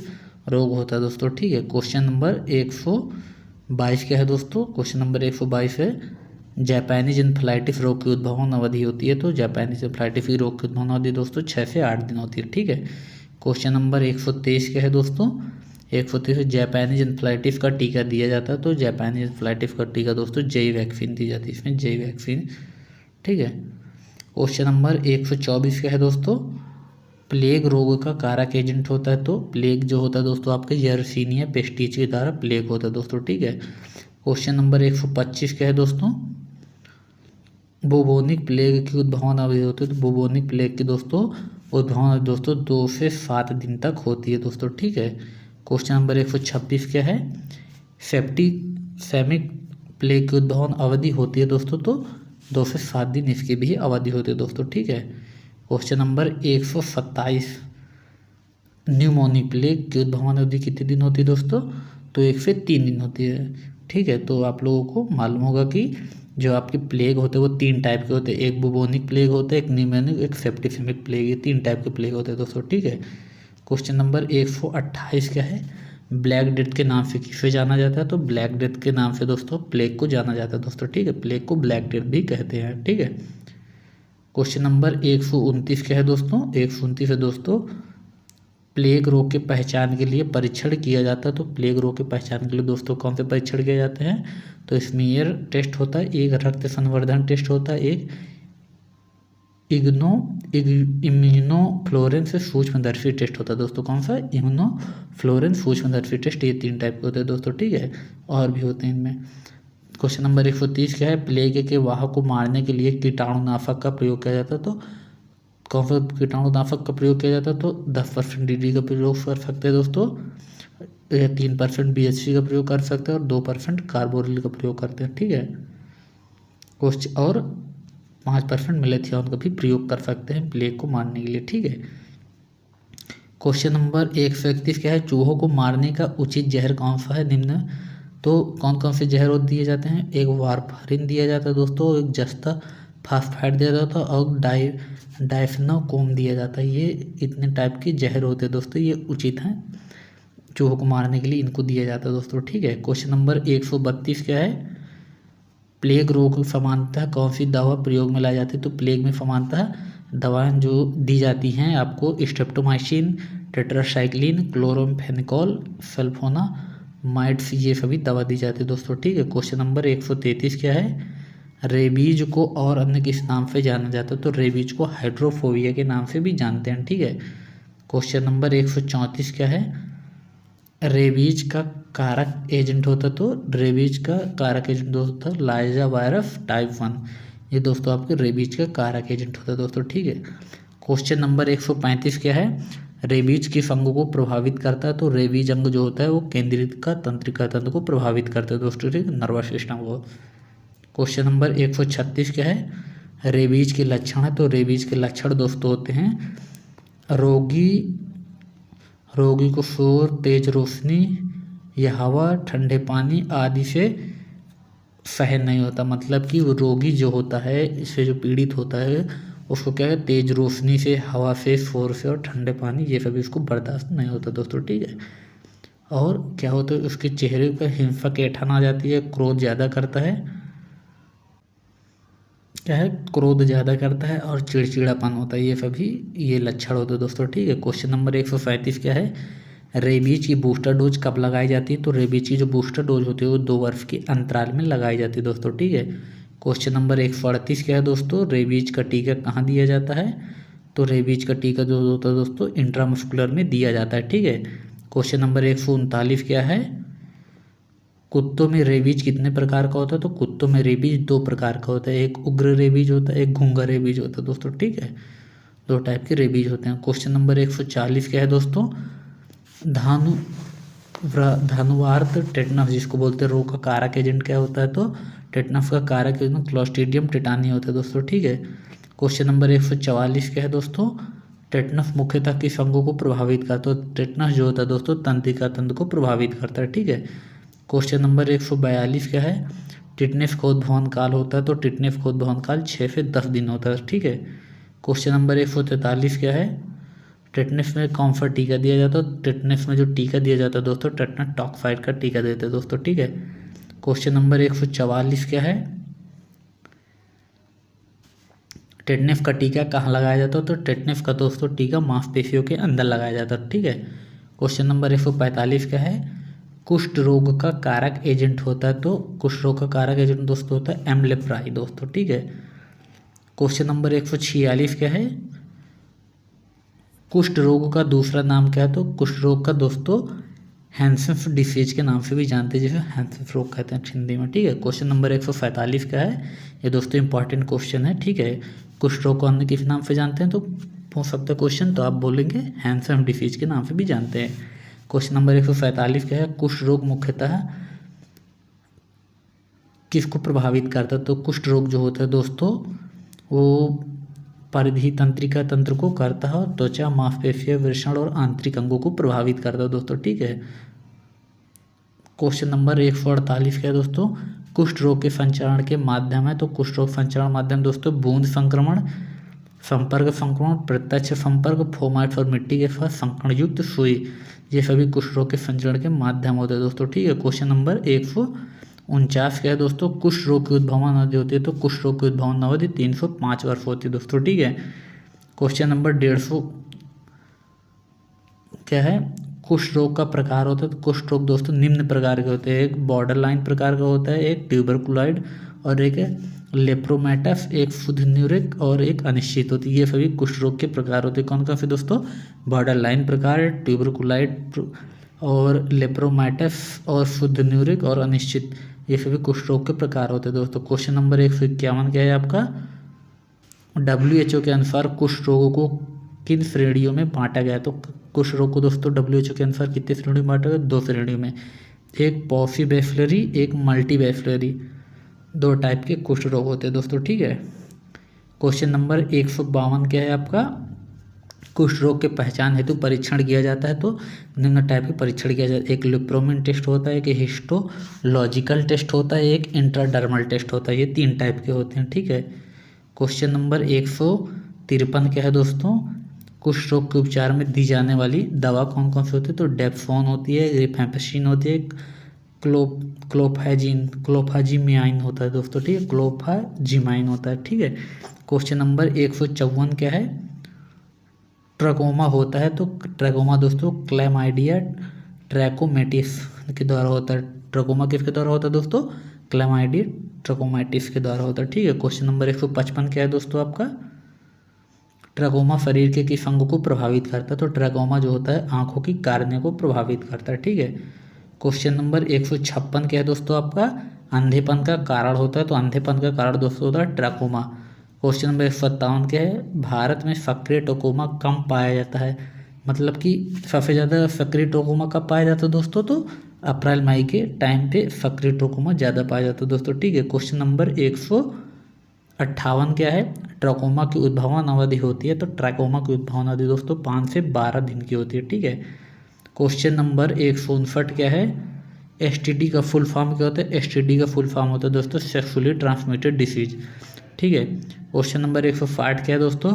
रोग होता है दोस्तों। ठीक है। क्वेश्चन नंबर 122 क्या है दोस्तों, क्वेश्चन नंबर 122 है जापानीज इन्फ्लाइटिस रोग की उद्भवन अवधि होती है। तो जापानीज इन्फ्लाइटिस रोग की उद्भवन अवधि दोस्तों 6 से 8 दिन होती है। ठीक है। क्वेश्चन नंबर 123 क्या है दोस्तों, 123 जापानीज इन्फ्लाइटिस का टीका दिया जाता है। तो जापानीज इन्फ्लाइटिस का टीका दोस्तों जेई वैक्सीन दी जाती है, इसमें जेई वैक्सीन। ठीक है। क्वेश्चन नंबर 124 क्या है दोस्तों, प्लेग रोग का कारक एजेंट होता है? तो प्लेग जो होता है दोस्तों आपके यर्सीनिया पेस्टिज के द्वारा प्लेग होता है दोस्तों। ठीक है। क्वेश्चन नंबर 125 क्या है दोस्तों, बुबोनिक प्लेग की उद्भवन अवधि होती है? तो बुबोनिक प्लेग की दोस्तों उद्भवन दोस्तों 2 से 7 दिन तक होती है दोस्तों। ठीक है। क्वेश्चन नंबर 126 क्या है, सेप्टिसेमिक प्लेग की उद्भवन अवधि होती है दोस्तों? तो 2 से 7 दिन इसकी भी अवधि होती है दोस्तों। ठीक है। क्वेश्चन नंबर 127, न्यूमोनिक प्लेग की उद्भवन अवधि कितने दिन होती है दोस्तों? तो 1 से 3 दिन होती है। ठीक है। तो आप लोगों को मालूम होगा कि जो आपके प्लेग होते हैं वो 3 टाइप के होते हैं, एक बुबोनिक प्लेग होता है, एक न्यूमोनिक, एक सेप्टिसेमिक प्लेग, ये 3 टाइप के प्लेग होते हैं दोस्तों। ठीक है। क्वेश्चन नंबर 128 क्या है, ब्लैक डेथ के नाम से किसे जाना जाता है, तो ब्लैक डेथ के नाम से दोस्तों प्लेग को जाना जाता है दोस्तों, ठीक है, प्लेग को ब्लैक डेथ भी कहते हैं, ठीक है। क्वेश्चन नंबर 129 क्या है दोस्तों, 129 है दोस्तों, प्लेग रोग के पहचान के लिए परीक्षण किया जाता है, तो प्लेग रोग के पहचान के लिए दोस्तों कौन से परीक्षण किए जाते हैं, तो स्मीयर टेस्ट होता है, एक रक्त संवर्धन टेस्ट होता है, एक इम्यूनोफ्लोरेंस सूक्ष्मदर्शी टेस्ट होता है दोस्तों, कौन सा, इम्यूनोफ्लोरेंस सूक्ष्मदर्शी टेस्ट, ये 3 टाइप के होते हैं दोस्तों, ठीक है, और भी होते हैं इनमें। क्वेश्चन नंबर 130 क्या है, प्लेग के वाहक को मारने के लिए कीटाणुनाशक का प्रयोग किया जाता है, तो कौन सा कीटाणुनाशक का प्रयोग किया जाता है, तो 10% DDT का प्रयोग कर सकते हैं दोस्तों, 3% BHC का प्रयोग कर सकते हैं और 2% कार्बोरिल का प्रयोग करते हैं, ठीक है। क्वेश्चन और 5% मेलेथिओन का भी प्रयोग कर सकते हैं प्लेग को मारने के लिए, ठीक है। क्वेश्चन नंबर 131 क्या है, चूहों को मारने का उचित जहर कौन सा है निम्न, तो कौन कौन से जहर दिए जाते हैं, एक वारफारिन दिया जाता है दोस्तों, एक जस्ता फास्फाइड दिया जाता है और डाइफेनोकोम दिया जाता है, ये इतने टाइप के जहर होते हैं दोस्तों, ये उचित हैं चूहों को मारने के लिए, इनको दिया जाता है दोस्तों, ठीक है। क्वेश्चन नंबर 132 क्या है, प्लेग रोग समानतः कौन सी दवा प्रयोग में लाई जाती है, तो प्लेग में समानतः दवाएं जो दी जाती हैं आपको स्ट्रेप्टोमाइसिन, टेट्रासाइक्लिन, क्लोरोम्फेनिकोल, सल्फोनामाइड्स, ये सभी दवा दी जाती है दोस्तों, ठीक है। क्वेश्चन नंबर 133 क्या है, रेबीज को और अन्य किस नाम से जाना जाता है, तो रेबीज को हाइड्रोफोबिया के नाम से भी जानते हैं, ठीक है। क्वेश्चन नंबर 134 क्या है, रेबीज का कारक एजेंट होता, तो रेबीज का कारक एजेंट होता लाइजा वायरस टाइप 1, ये दोस्तों आपके रेबीज का कारक एजेंट होता है दोस्तों, ठीक है। क्वेश्चन नंबर 135 क्या है, रेबीज किस अंग को प्रभावित करता है, तो रेबीज अंग जो होता है वो केंद्रित का तंत्रिका तंत्र को प्रभावित करता है दोस्तों, ठीक है, नर्वस सिस्टम को। क्वेश्चन नंबर 136 क्या है, रेबीज के लक्षण है, तो रेबीज के लक्षण दोस्तों होते हैं रोगी को शोर, तेज रोशनी या हवा, ठंडे पानी आदि से सहन नहीं होता, मतलब कि वो रोगी जो होता है, इससे जो पीड़ित होता है उसको क्या है, तेज रोशनी से, हवा से, शोर से और ठंडे पानी, ये सभी उसको बर्दाश्त नहीं होता दोस्तों, ठीक है। और क्या होता है, उसके चेहरे पर हिंसक ऐंठन आ जाती है, क्रोध ज़्यादा करता है, क्या है, क्रोध ज़्यादा करता है और चिड़चिड़ापन होता है, ये सभी ये लक्षण होते हैं दोस्तों, ठीक है। क्वेश्चन नंबर 137 क्या है, रेबीज की बूस्टर डोज कब लगाई जाती है, तो रेबीज की जो बूस्टर डोज होती है वो 2 वर्ष के अंतराल में लगाई जाती है दोस्तों, ठीक है। क्वेश्चन नंबर 138 क्या है दोस्तों, रेबीज का टीका कहाँ दिया जाता है, तो रेबीज का टीका जो होता है दोस्तों इंट्रामस्कुलर में दिया जाता है, ठीक है। क्वेश्चन नंबर 139 क्या है, कुत्तों में रेबीज कितने प्रकार का होता है, तो कुत्तों में रेबीज 2 प्रकार का होता है, एक उग्र रेबीज होता है, एक घूंगा रेबीज होता है दोस्तों, ठीक है, 2 टाइप के रेबीज होते हैं। क्वेश्चन नंबर 140 क्या है दोस्तों, धानुवार्त टेटनस जिसको बोलते हैं रोग का कारक एजेंट क्या होता है, तो टेटनस का कारक एजेंट क्लोस्ट्रीडियम टेटानी होता है दोस्तों, ठीक है। क्वेश्चन नंबर 144 क्या है दोस्तों, टेटनस मुख्यतः किस अंगों को प्रभावित करता है, तो टेटनस जो होता है दोस्तों तंत्रिका तंत्र को प्रभावित करता है, ठीक है। क्वेश्चन नंबर 142 क्या है, टिटनेस का उद्भवन काल होता है, तो टिटनेस का उद्भवन काल 6 से 10 दिन होता है, ठीक है। क्वेश्चन नंबर 143 क्या है, टेटनेस में कौन सा टीका दिया जाता है, टेटनेस में जो टीका दिया जाता है दोस्तों टेटनस टॉक्साइड का टीका देते हैं दोस्तों, ठीक है। क्वेश्चन नंबर 144 क्या है, टेटनेस का टीका कहाँ लगाया जाता है, तो टेटनेस का दोस्तों टीका मांसपेशियों के अंदर लगाया जाता है, ठीक है। क्वेश्चन नंबर 145 क्या है, कुष्ठ रोग का कारक एजेंट होता है, तो कुष्ठ रोग का कारक एजेंट दोस्तों होता है एमलेप्राई दोस्तों, ठीक है। क्वेश्चन नंबर 146 क्या है, कुष्ठ रोग का दूसरा नाम क्या है, तो कुष्ठ रोग का दोस्तों हैंसेन्स डिसीज के नाम से भी जानते हैं, जिसे हैंसेन्स रोग कहते हैं हिंदी में, ठीक है। क्वेश्चन नंबर 147 क्या है, ये दोस्तों इंपॉर्टेंट क्वेश्चन है, ठीक है। कुष्ठ रोग को अन्य किस नाम से जानते हैं, तो हो सकता है क्वेश्चन, तो आप बोलेंगे हैंसेन्स डिसीज के नाम से भी जानते हैं। क्वेश्चन नंबर 147 क्या है, कुष्ठ रोग मुख्यतः किसको प्रभावित करता है, तो कुष्ठ रोग जो होता है दोस्तों वो परिधि तंत्रिका तंत्र को करता है और त्वचा, मांसपेशियां, वृषण और आंतरिक अंगों को प्रभावित करता है दोस्तों, ठीक है। क्वेश्चन नंबर 148 क्या है दोस्तों, कुष्ठ रोग के संचरण के माध्यम है, तो कुष्ठ रोग संचरण माध्यम दोस्तों बूंद संक्रमण, संपर्क संक्रमण, प्रत्यक्ष संपर्क, फोमाइट्स और मिट्टी के साथ संकर्ण युक्त सुई, ये सभी कुष्ठ रोग के संचरण के माध्यम होते हैं दोस्तों। ठीक है, क्वेश्चन नंबर 149 क्या है दोस्तों, कुष्ठ रोग की उद्भवन अवधि होती है तो कुष्ठ रोग की उद्भवन अवधि 305 वर्ष होती है दोस्तों। ठीक है, क्वेश्चन नंबर 150 क्या है, कुष्ठ रोग का प्रकार होता है तो कुष्ठ रोग दोस्तों निम्न प्रकार के होते हैं, एक बॉर्डर लाइन प्रकार का होता है, एक ट्यूबरकुलॉइड और एक लेप्रोमेटस, एक शुद्ध न्यूरिक और एक अनिश्चित होती है। ये सभी कुष्ठ रोग के प्रकार होते हैं। कौन कौन से दोस्तों, बॉर्डर लाइन प्रकार, ट्यूबरकुलॉइड और लेप्रोमेटस और शुद्ध न्यूरिक और अनिश्चित, ये सभी कुष्ठ रोग के प्रकार होते हैं दोस्तों। क्वेश्चन नंबर 151 क्या है आपका, WHO के अनुसार कुष्ठ रोगों को किन श्रेणियों में बांटा गया है, तो कुष्ठ रोग को दोस्तों WHO के अनुसार कितने श्रेणियों में बांटा गया, 2 श्रेणियों में, एक पॉलीबैसिलरी, एक मल्टीबैसिलरी, 2 टाइप के कुष्ठ रोग होते हैं दोस्तों। ठीक है, क्वेश्चन नंबर 152 क्या है आपका, कुष्ठ रोग के पहचान हेतु परीक्षण किया जाता है तो निम्न टाइप के परीक्षण किया जाता है, एक लिप्रोमिन टेस्ट होता है, एक हिस्टोलॉजिकल टेस्ट होता है, एक इंट्राडर्मल टेस्ट होता है, ये 3 टाइप के होते हैं। ठीक है, क्वेश्चन नंबर 153 क्या है दोस्तों, कुष्ठ रोग के उपचार में दी जाने वाली दवा कौन कौन सी होती है, तो डेप्सोन होती है, रिफैम्पिसिन होती है, क्लोफाजीमाइन होता है दोस्तों। ठीक है, क्लोफाजीमाइन होता है। ठीक है, क्वेश्चन नंबर 154 क्या है, ट्रकोमा होता है तो ट्रकोमा दोस्तों क्लैमाइडिया ट्रैकोमैटिस के द्वारा होता है। ट्रकोमा किसके द्वारा होता है दोस्तों, क्लैमाइडिया ट्रकोमैटिस के द्वारा होता है। ठीक है, क्वेश्चन नंबर 155 क्या है दोस्तों आपका, ट्रकोमा शरीर के किस अंग को प्रभावित करता है, तो ट्रकोमा जो होता है आंखों की कार्य को प्रभावित करता है। ठीक है, क्वेश्चन नंबर 156 क्या है दोस्तों आपका, अंधेपन का कारण होता है तो अंधेपन का कारण दोस्तों होता है ट्रकोमा। क्वेश्चन नंबर 157 क्या है, भारत में सक्रिय ट्रकोमा कम पाया जाता है, मतलब कि सबसे ज़्यादा सक्रिय ट्रकोमा कब पाया जाता है दोस्तों, तो अप्रैल मई के टाइम पे सक्रिय ट्रकोमा ज़्यादा पाया जाता है दोस्तों। ठीक है, क्वेश्चन नंबर 158 क्या है, ट्रकोमा की उद्भवन अवधि होती है तो ट्रकोमा की उद्भवन अवधि दोस्तों 5 से 12 दिन की होती है। ठीक है, क्वेश्चन नंबर 159 क्या है, STD का फुल फॉर्म क्या होता है, STD का फुल फॉर्म होता है दोस्तों सेक्सुअली ट्रांसमिटेड डिसीज। ठीक है, क्वेश्चन नंबर 160 क्या है दोस्तों,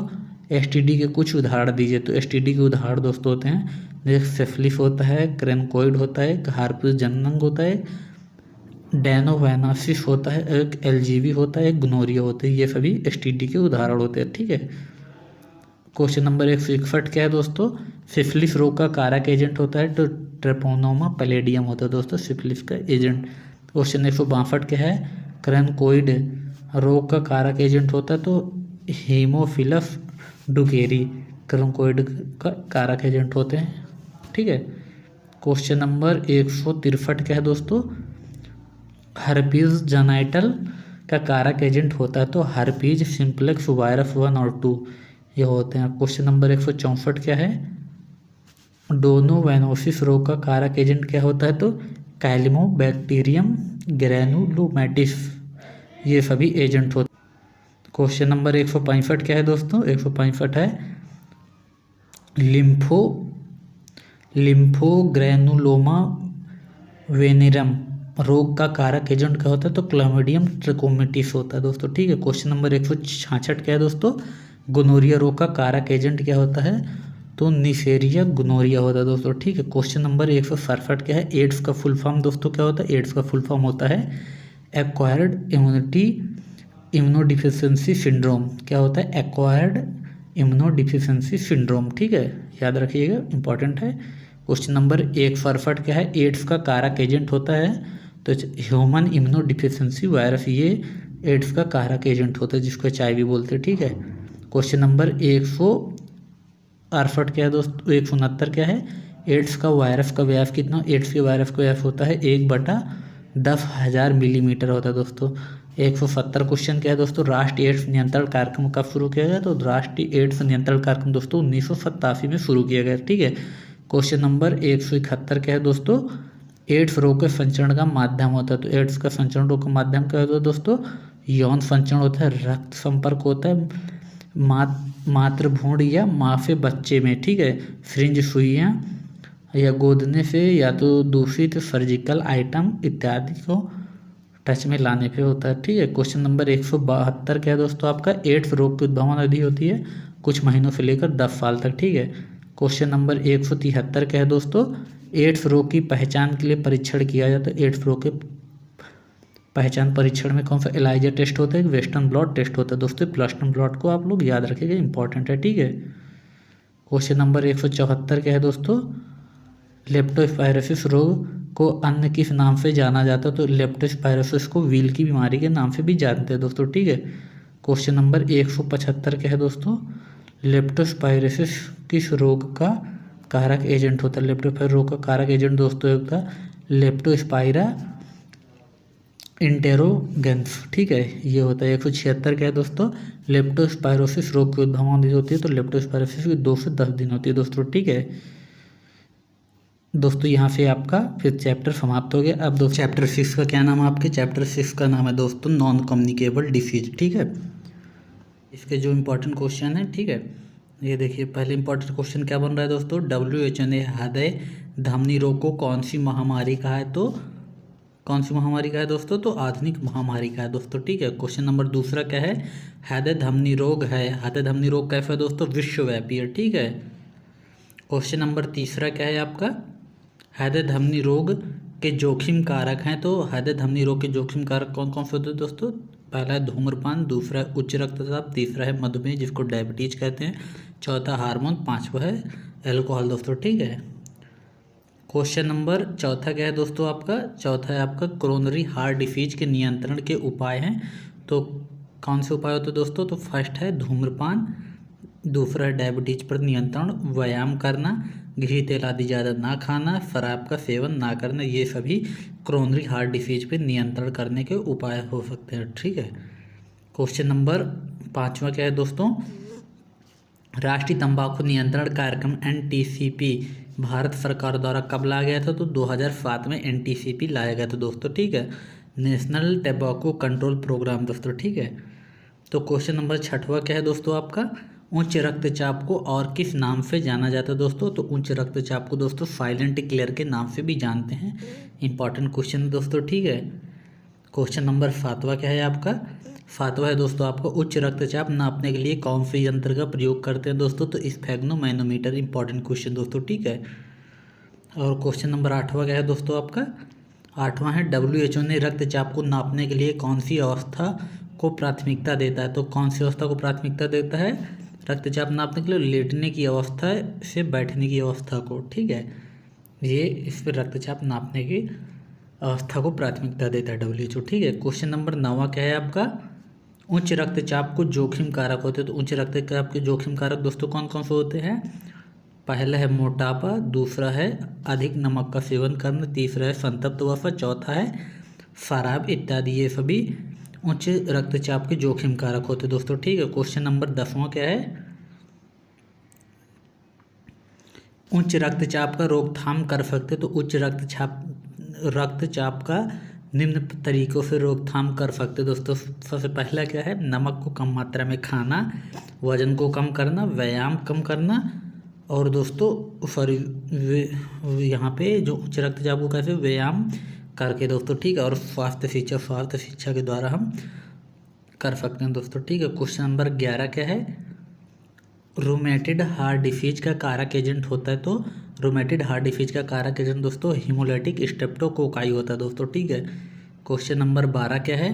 STD के कुछ उदाहरण दीजिए, तो STD के उदाहरण दोस्तों होते हैं, जैसे सिफिलिस होता है, क्रेनकोइड होता है, हार्पिस जननंग होता है, डेनोवेनासिस होता है, एक LGV होता है, एक गोनोरिया होता है, ये सभी STD के उदाहरण होते हैं। ठीक है, क्वेश्चन नंबर 161 क्या है दोस्तों, सिफिलिस रोग का कारक एजेंट होता है तो ट्रेपोनोमा पैलेडियम होता है दोस्तों सिफिलिस का एजेंट। क्वेश्चन 162 क्या है, क्रेनकोइड रोग का कारक एजेंट होता है तो हीमोफिलस डुकेरी क्रेनकोइड का कारक एजेंट होते हैं। ठीक है, क्वेश्चन नंबर 163 क्या है दोस्तों, हर्पीज जेनाइटल का कारक एजेंट होता है तो हर्पीज सिंप्लेक्स वायरस 1 और 2 ये होते हैं। क्वेश्चन नंबर 164 क्या है, डोनोवेनोसिस रोग का कारक एजेंट क्या होता है तो कैलिमोबैक्टीरियम ग्रैनुलोमैटिस, ये सभी एजेंट होते हैं। क्वेश्चन नंबर 165 क्या है दोस्तों, 165 है लिम्फोग्रैनुलोमा वेनेरम रोग का कारक एजेंट क्या होता है तो क्लैमिडियम ट्रकोमेटिस होता है दोस्तों। ठीक है, क्वेश्चन नंबर 166 क्या है दोस्तों, गोनोरिया रोग का कारक एजेंट क्या होता है तो निसेरिया गोनोरिया होता है दोस्तों। ठीक है, क्वेश्चन नंबर 167 क्या है, एड्स का फुल फॉर्म दोस्तों क्या होता है, एड्स का फुल फॉर्म होता है एक्वायर्ड इम्यूनोडिफिशियंसी सिंड्रोम, क्या होता है एक्वायर्ड इम्यूनोडिफिशियंसी सिंड्रोम। ठीक है, याद रखिएगा, इंपॉर्टेंट है। क्वेश्चन नंबर 168 क्या है, एड्स का कारक एजेंट होता है तो ह्यूमन इम्यूनोडिफिशियंसी वायरस, ये एड्स का कारक एजेंट होता है जिसको HIV बोलते हैं। ठीक है, क्वेश्चन नंबर 168 क्या है दोस्तों, 169 क्या है, एड्स का वायरस का व्यास कितना, एड्स के वायरस का व्यास होता है 1/10,000 मिलीमीटर होता है दोस्तों। 170 क्वेश्चन क्या है दोस्तों, राष्ट्रीय एड्स नियंत्रण कार्यक्रम कब शुरू किया गया, तो राष्ट्रीय एड्स नियंत्रण कार्यक्रम दोस्तों 1987 में शुरू किया गया। ठीक है, क्वेश्चन नंबर 171 क्या है दोस्तों, एड्स रोग के संचरण का माध्यम होता है तो एड्स का संचरण रोग का माध्यम क्या होता है दोस्तों, यौन संचरण होता है, रक्त संपर्क होता है मातृभ्रूण या माँ से बच्चे में। ठीक है, सिरिंज सुइयाँ या गोदने से या तो दूषित सर्जिकल आइटम इत्यादि को टच में लाने पे होता है, ठीक है। क्वेश्चन नंबर 172 क्या है दोस्तों आपका, एड्स रोग की उद्भवना अवधि होती है कुछ महीनों से लेकर 10 साल तक, ठीक है। क्वेश्चन नंबर 173 क्या है दोस्तों, एड्स रोग की पहचान के लिए परीक्षण किया जाता है। एड्स रोग के पहचान परीक्षण में कौन सा एलाइजा टेस्ट होता है, वेस्टर्न ब्लॉट टेस्ट होता है दोस्तों। वेस्टर्न ब्लॉट को आप लोग याद रखिएगा, इंपॉर्टेंट है, ठीक है। क्वेश्चन नंबर 174 क्या है दोस्तों, लेप्टोस्पायरोसिस रोग को अन्य किस नाम से जाना जाता है, तो लेप्टोस्पायरोसिस को व्हील की बीमारी के नाम से भी जानते हैं दोस्तों, ठीक है। क्वेश्चन नंबर 175 क्या है दोस्तों, लेप्टोस्पायरोसिस किस रोग का कारक एजेंट होता है। लेप्टोस्पायरोसिस रोग का कारक एजेंट दोस्तों होता है लेप्टोस्पाइरा इंटेरोगेंस, ठीक है, ये होता है। 176 क्या है दोस्तों, लेप्टोस्पायरोसिस रोग की उद्भवना होती है, तो लेप्टोस्पायरोसिस की 2 से 10 दिन होती है दोस्तों, ठीक है। दोस्तों यहाँ से आपका फिर चैप्टर समाप्त हो गया। अब दोस्तों चैप्टर 6 का क्या नाम है आपके, चैप्टर 6 का नाम है दोस्तों नॉन कम्युनिकेबल डिसीज, ठीक है। इसके जो इंपॉर्टेंट क्वेश्चन है, ठीक है, ये देखिए। पहले इंपॉर्टेंट क्वेश्चन क्या बन रहा है दोस्तों, WHO ने हृदय धमनी रोग को कौन सी महामारी कहा है, तो कौन सी महामारी का है दोस्तों, तो आधुनिक महामारी का है दोस्तों, ठीक है। क्वेश्चन नंबर दूसरा क्या है, हृदय धमनी रोग है, हृदय धमनी रोग कैसा है दोस्तों, विश्वव्यापी है, ठीक है। क्वेश्चन नंबर तीसरा क्या है आपका, हृदय धमनी रोग के जोखिम कारक हैं, तो हृदय धमनी रोग के जोखिम कारक कौन कौन से होते हैं दोस्तों, पहला है धूम्रपान, दूसरा है उच्च रक्तचाप, तीसरा है मधुमेह जिसको डायबिटीज कहते हैं, चौथा हार्मोन, पांचवा है एल्कोहल दोस्तों, ठीक है। क्वेश्चन नंबर चौथा क्या है दोस्तों आपका, चौथा है आपका कोरोनरी हार्ट डिसीज के नियंत्रण के उपाय हैं, तो कौन से उपाय होते हैं दोस्तों, तो फर्स्ट है धूम्रपान, दूसरा है डायबिटीज पर नियंत्रण, व्यायाम करना, घी तेल आदि ज़्यादा ना खाना, शराब का सेवन ना करना, ये सभी कोरोनरी हार्ट डिसीज पे नियंत्रण करने के उपाय हो सकते हैं, ठीक है। क्वेश्चन नंबर पाँचवा क्या है दोस्तों, राष्ट्रीय तंबाकू नियंत्रण कार्यक्रम NTCP भारत सरकार द्वारा कब लाया गया था, तो 2007 में NTCP लाया गया था दोस्तों, ठीक है, नेशनल टैबाको कंट्रोल प्रोग्राम दोस्तों, ठीक है। तो क्वेश्चन नंबर छठवा क्या है दोस्तों आपका, उच्च रक्तचाप को और किस नाम से जाना जाता है दोस्तों, तो उच्च रक्तचाप को दोस्तों साइलेंट किलर के नाम से भी जानते हैं, इंपॉर्टेंट क्वेश्चन दोस्तों, ठीक है। क्वेश्चन नंबर सातवां क्या है आपका, सातवां है दोस्तों आपका, उच्च रक्तचाप नापने के लिए कौन से यंत्र का प्रयोग करते हैं दोस्तों, तो स्फेग्नोमैनोमीटर, इंपॉर्टेंट क्वेश्चन दोस्तों, ठीक है। और क्वेश्चन नंबर आठवां क्या है दोस्तों आपका, आठवां है WHO ने रक्तचाप को नापने के लिए कौन सी अवस्था को प्राथमिकता देता है, तो कौन सी अवस्था को प्राथमिकता देता है रक्तचाप नापने के लिए, लेटने की अवस्था से बैठने की अवस्था को, ठीक है, ये इस पर रक्तचाप नापने की अवस्था को प्राथमिकता देता है WHO, ठीक है। क्वेश्चन नंबर 9 क्या है आपका, उच्च रक्तचाप को जोखिम कारक होते हैं, तो उच्च रक्तचाप के जोखिम कारक दोस्तों कौन कौन से होते हैं, पहला है मोटापा, दूसरा है अधिक नमक का सेवन करना, तीसरा है संतप्त वसा, चौथा है शराब इत्यादि, ये सभी उच्च रक्तचाप के जोखिम कारक होते हैं दोस्तों, ठीक है। क्वेश्चन नंबर 10वां क्या है, उच्च रक्तचाप का रोकथाम कर सकते, तो उच्च रक्तचाप का निम्न तरीकों से रोकथाम कर सकते दोस्तों। सबसे पहला क्या है, नमक को कम मात्रा में खाना, वजन को कम करना, व्यायाम कम करना, और दोस्तों सॉरी यहाँ पे जो उच्च रक्तचाप को कैसे व्यायाम करके दोस्तों, ठीक है, और स्वास्थ्य शिक्षा के द्वारा हम कर सकते हैं दोस्तों, ठीक है। क्वेश्चन नंबर 11 क्या है, रूमेटेड हार्ट डिसीज का कारक एजेंट होता है, तो रूमेटेड हार्ट डिसीज का कारक एजेंट दोस्तों हीमोलाइटिक स्ट्रेप्टोकोकाई होता है दोस्तों, ठीक है। क्वेश्चन नंबर 12 क्या है,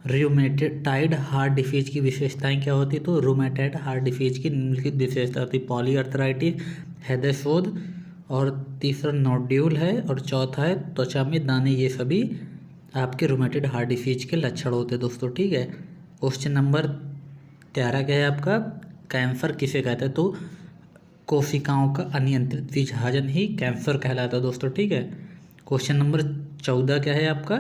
रूमेटाइड हार्ट डिसीज की विशेषताएं क्या होती है, तो रूमेटाइड हार्ट डिसीज की निम्नलिखित विशेषता होती है, पॉलीआर्थराइटिस, हृदय शोथ, और तीसरा नोड्यूल है, और चौथा है त्वचा में दाने, ये सभी आपके रूमेटेड हार्ट डिसीज के लक्षण होते हैं दोस्तों, ठीक है। क्वेश्चन नंबर 13 क्या है आपका, कैंसर किसे कहते हैं, तो कोशिकाओं का अनियंत्रित विभाजन ही कैंसर कहलाता है दोस्तों, ठीक है। क्वेश्चन नंबर 14 क्या है आपका,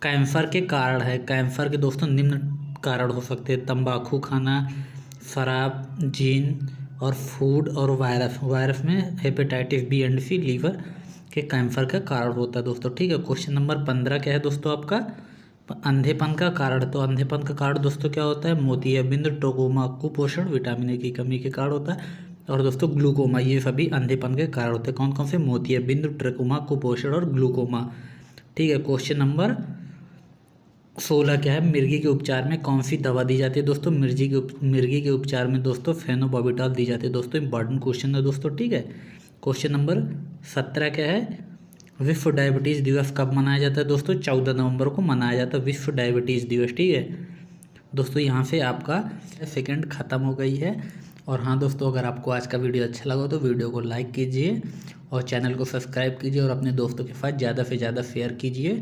कैंसर के कारण है, कैंसर के दोस्तों निम्न कारण हो सकते हैं, तंबाकू खाना, शराब, जीन और फूड, और वायरस में hepatitis B and C liver के कैंसर का कारण होता है दोस्तों, ठीक है। क्वेश्चन नंबर 15 क्या है दोस्तों आपका, अंधेपन का कारण, तो अंधेपन का कारण दोस्तों क्या होता है, मोतियाबिंद, ट्रोकोमा, कुपोषण, विटामिन A की कमी के कारण होता है, और दोस्तों ग्लूकोमा, ये सभी अंधेपन के कारण होते हैं, कौन कौन से, मोतियाबिंद, ट्रोकोमा, कुपोषण और ग्लूकोमा, ठीक है। क्वेश्चन नंबर 16 क्या है, मिर्गी के उपचार में कौन सी दवा दी जाती है दोस्तों? मिर्गी के उपचार में दोस्तों फेनोबार्बिटॉल दी जाती है दोस्तों। इंपॉर्टेंट क्वेश्चन है दोस्तों, ठीक है। क्वेश्चन नंबर 17 क्या है, विश्व डायबिटीज़ दिवस कब मनाया जाता है दोस्तों? 14 नवंबर को मनाया जाता है विश्व डायबिटीज़ दिवस, ठीक है दोस्तों। यहाँ से आपका सेकंड ख़त्म हो गई है। और हाँ दोस्तों, अगर आपको आज का वीडियो अच्छा लगा तो वीडियो को लाइक कीजिए और चैनल को सब्सक्राइब कीजिए और अपने दोस्तों के साथ ज़्यादा से ज़्यादा शेयर कीजिए।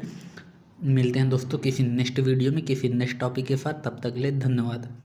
मिलते हैं दोस्तों किसी नेक्स्ट वीडियो में किसी नेक्स्ट टॉपिक के साथ, तब तक के लिए धन्यवाद।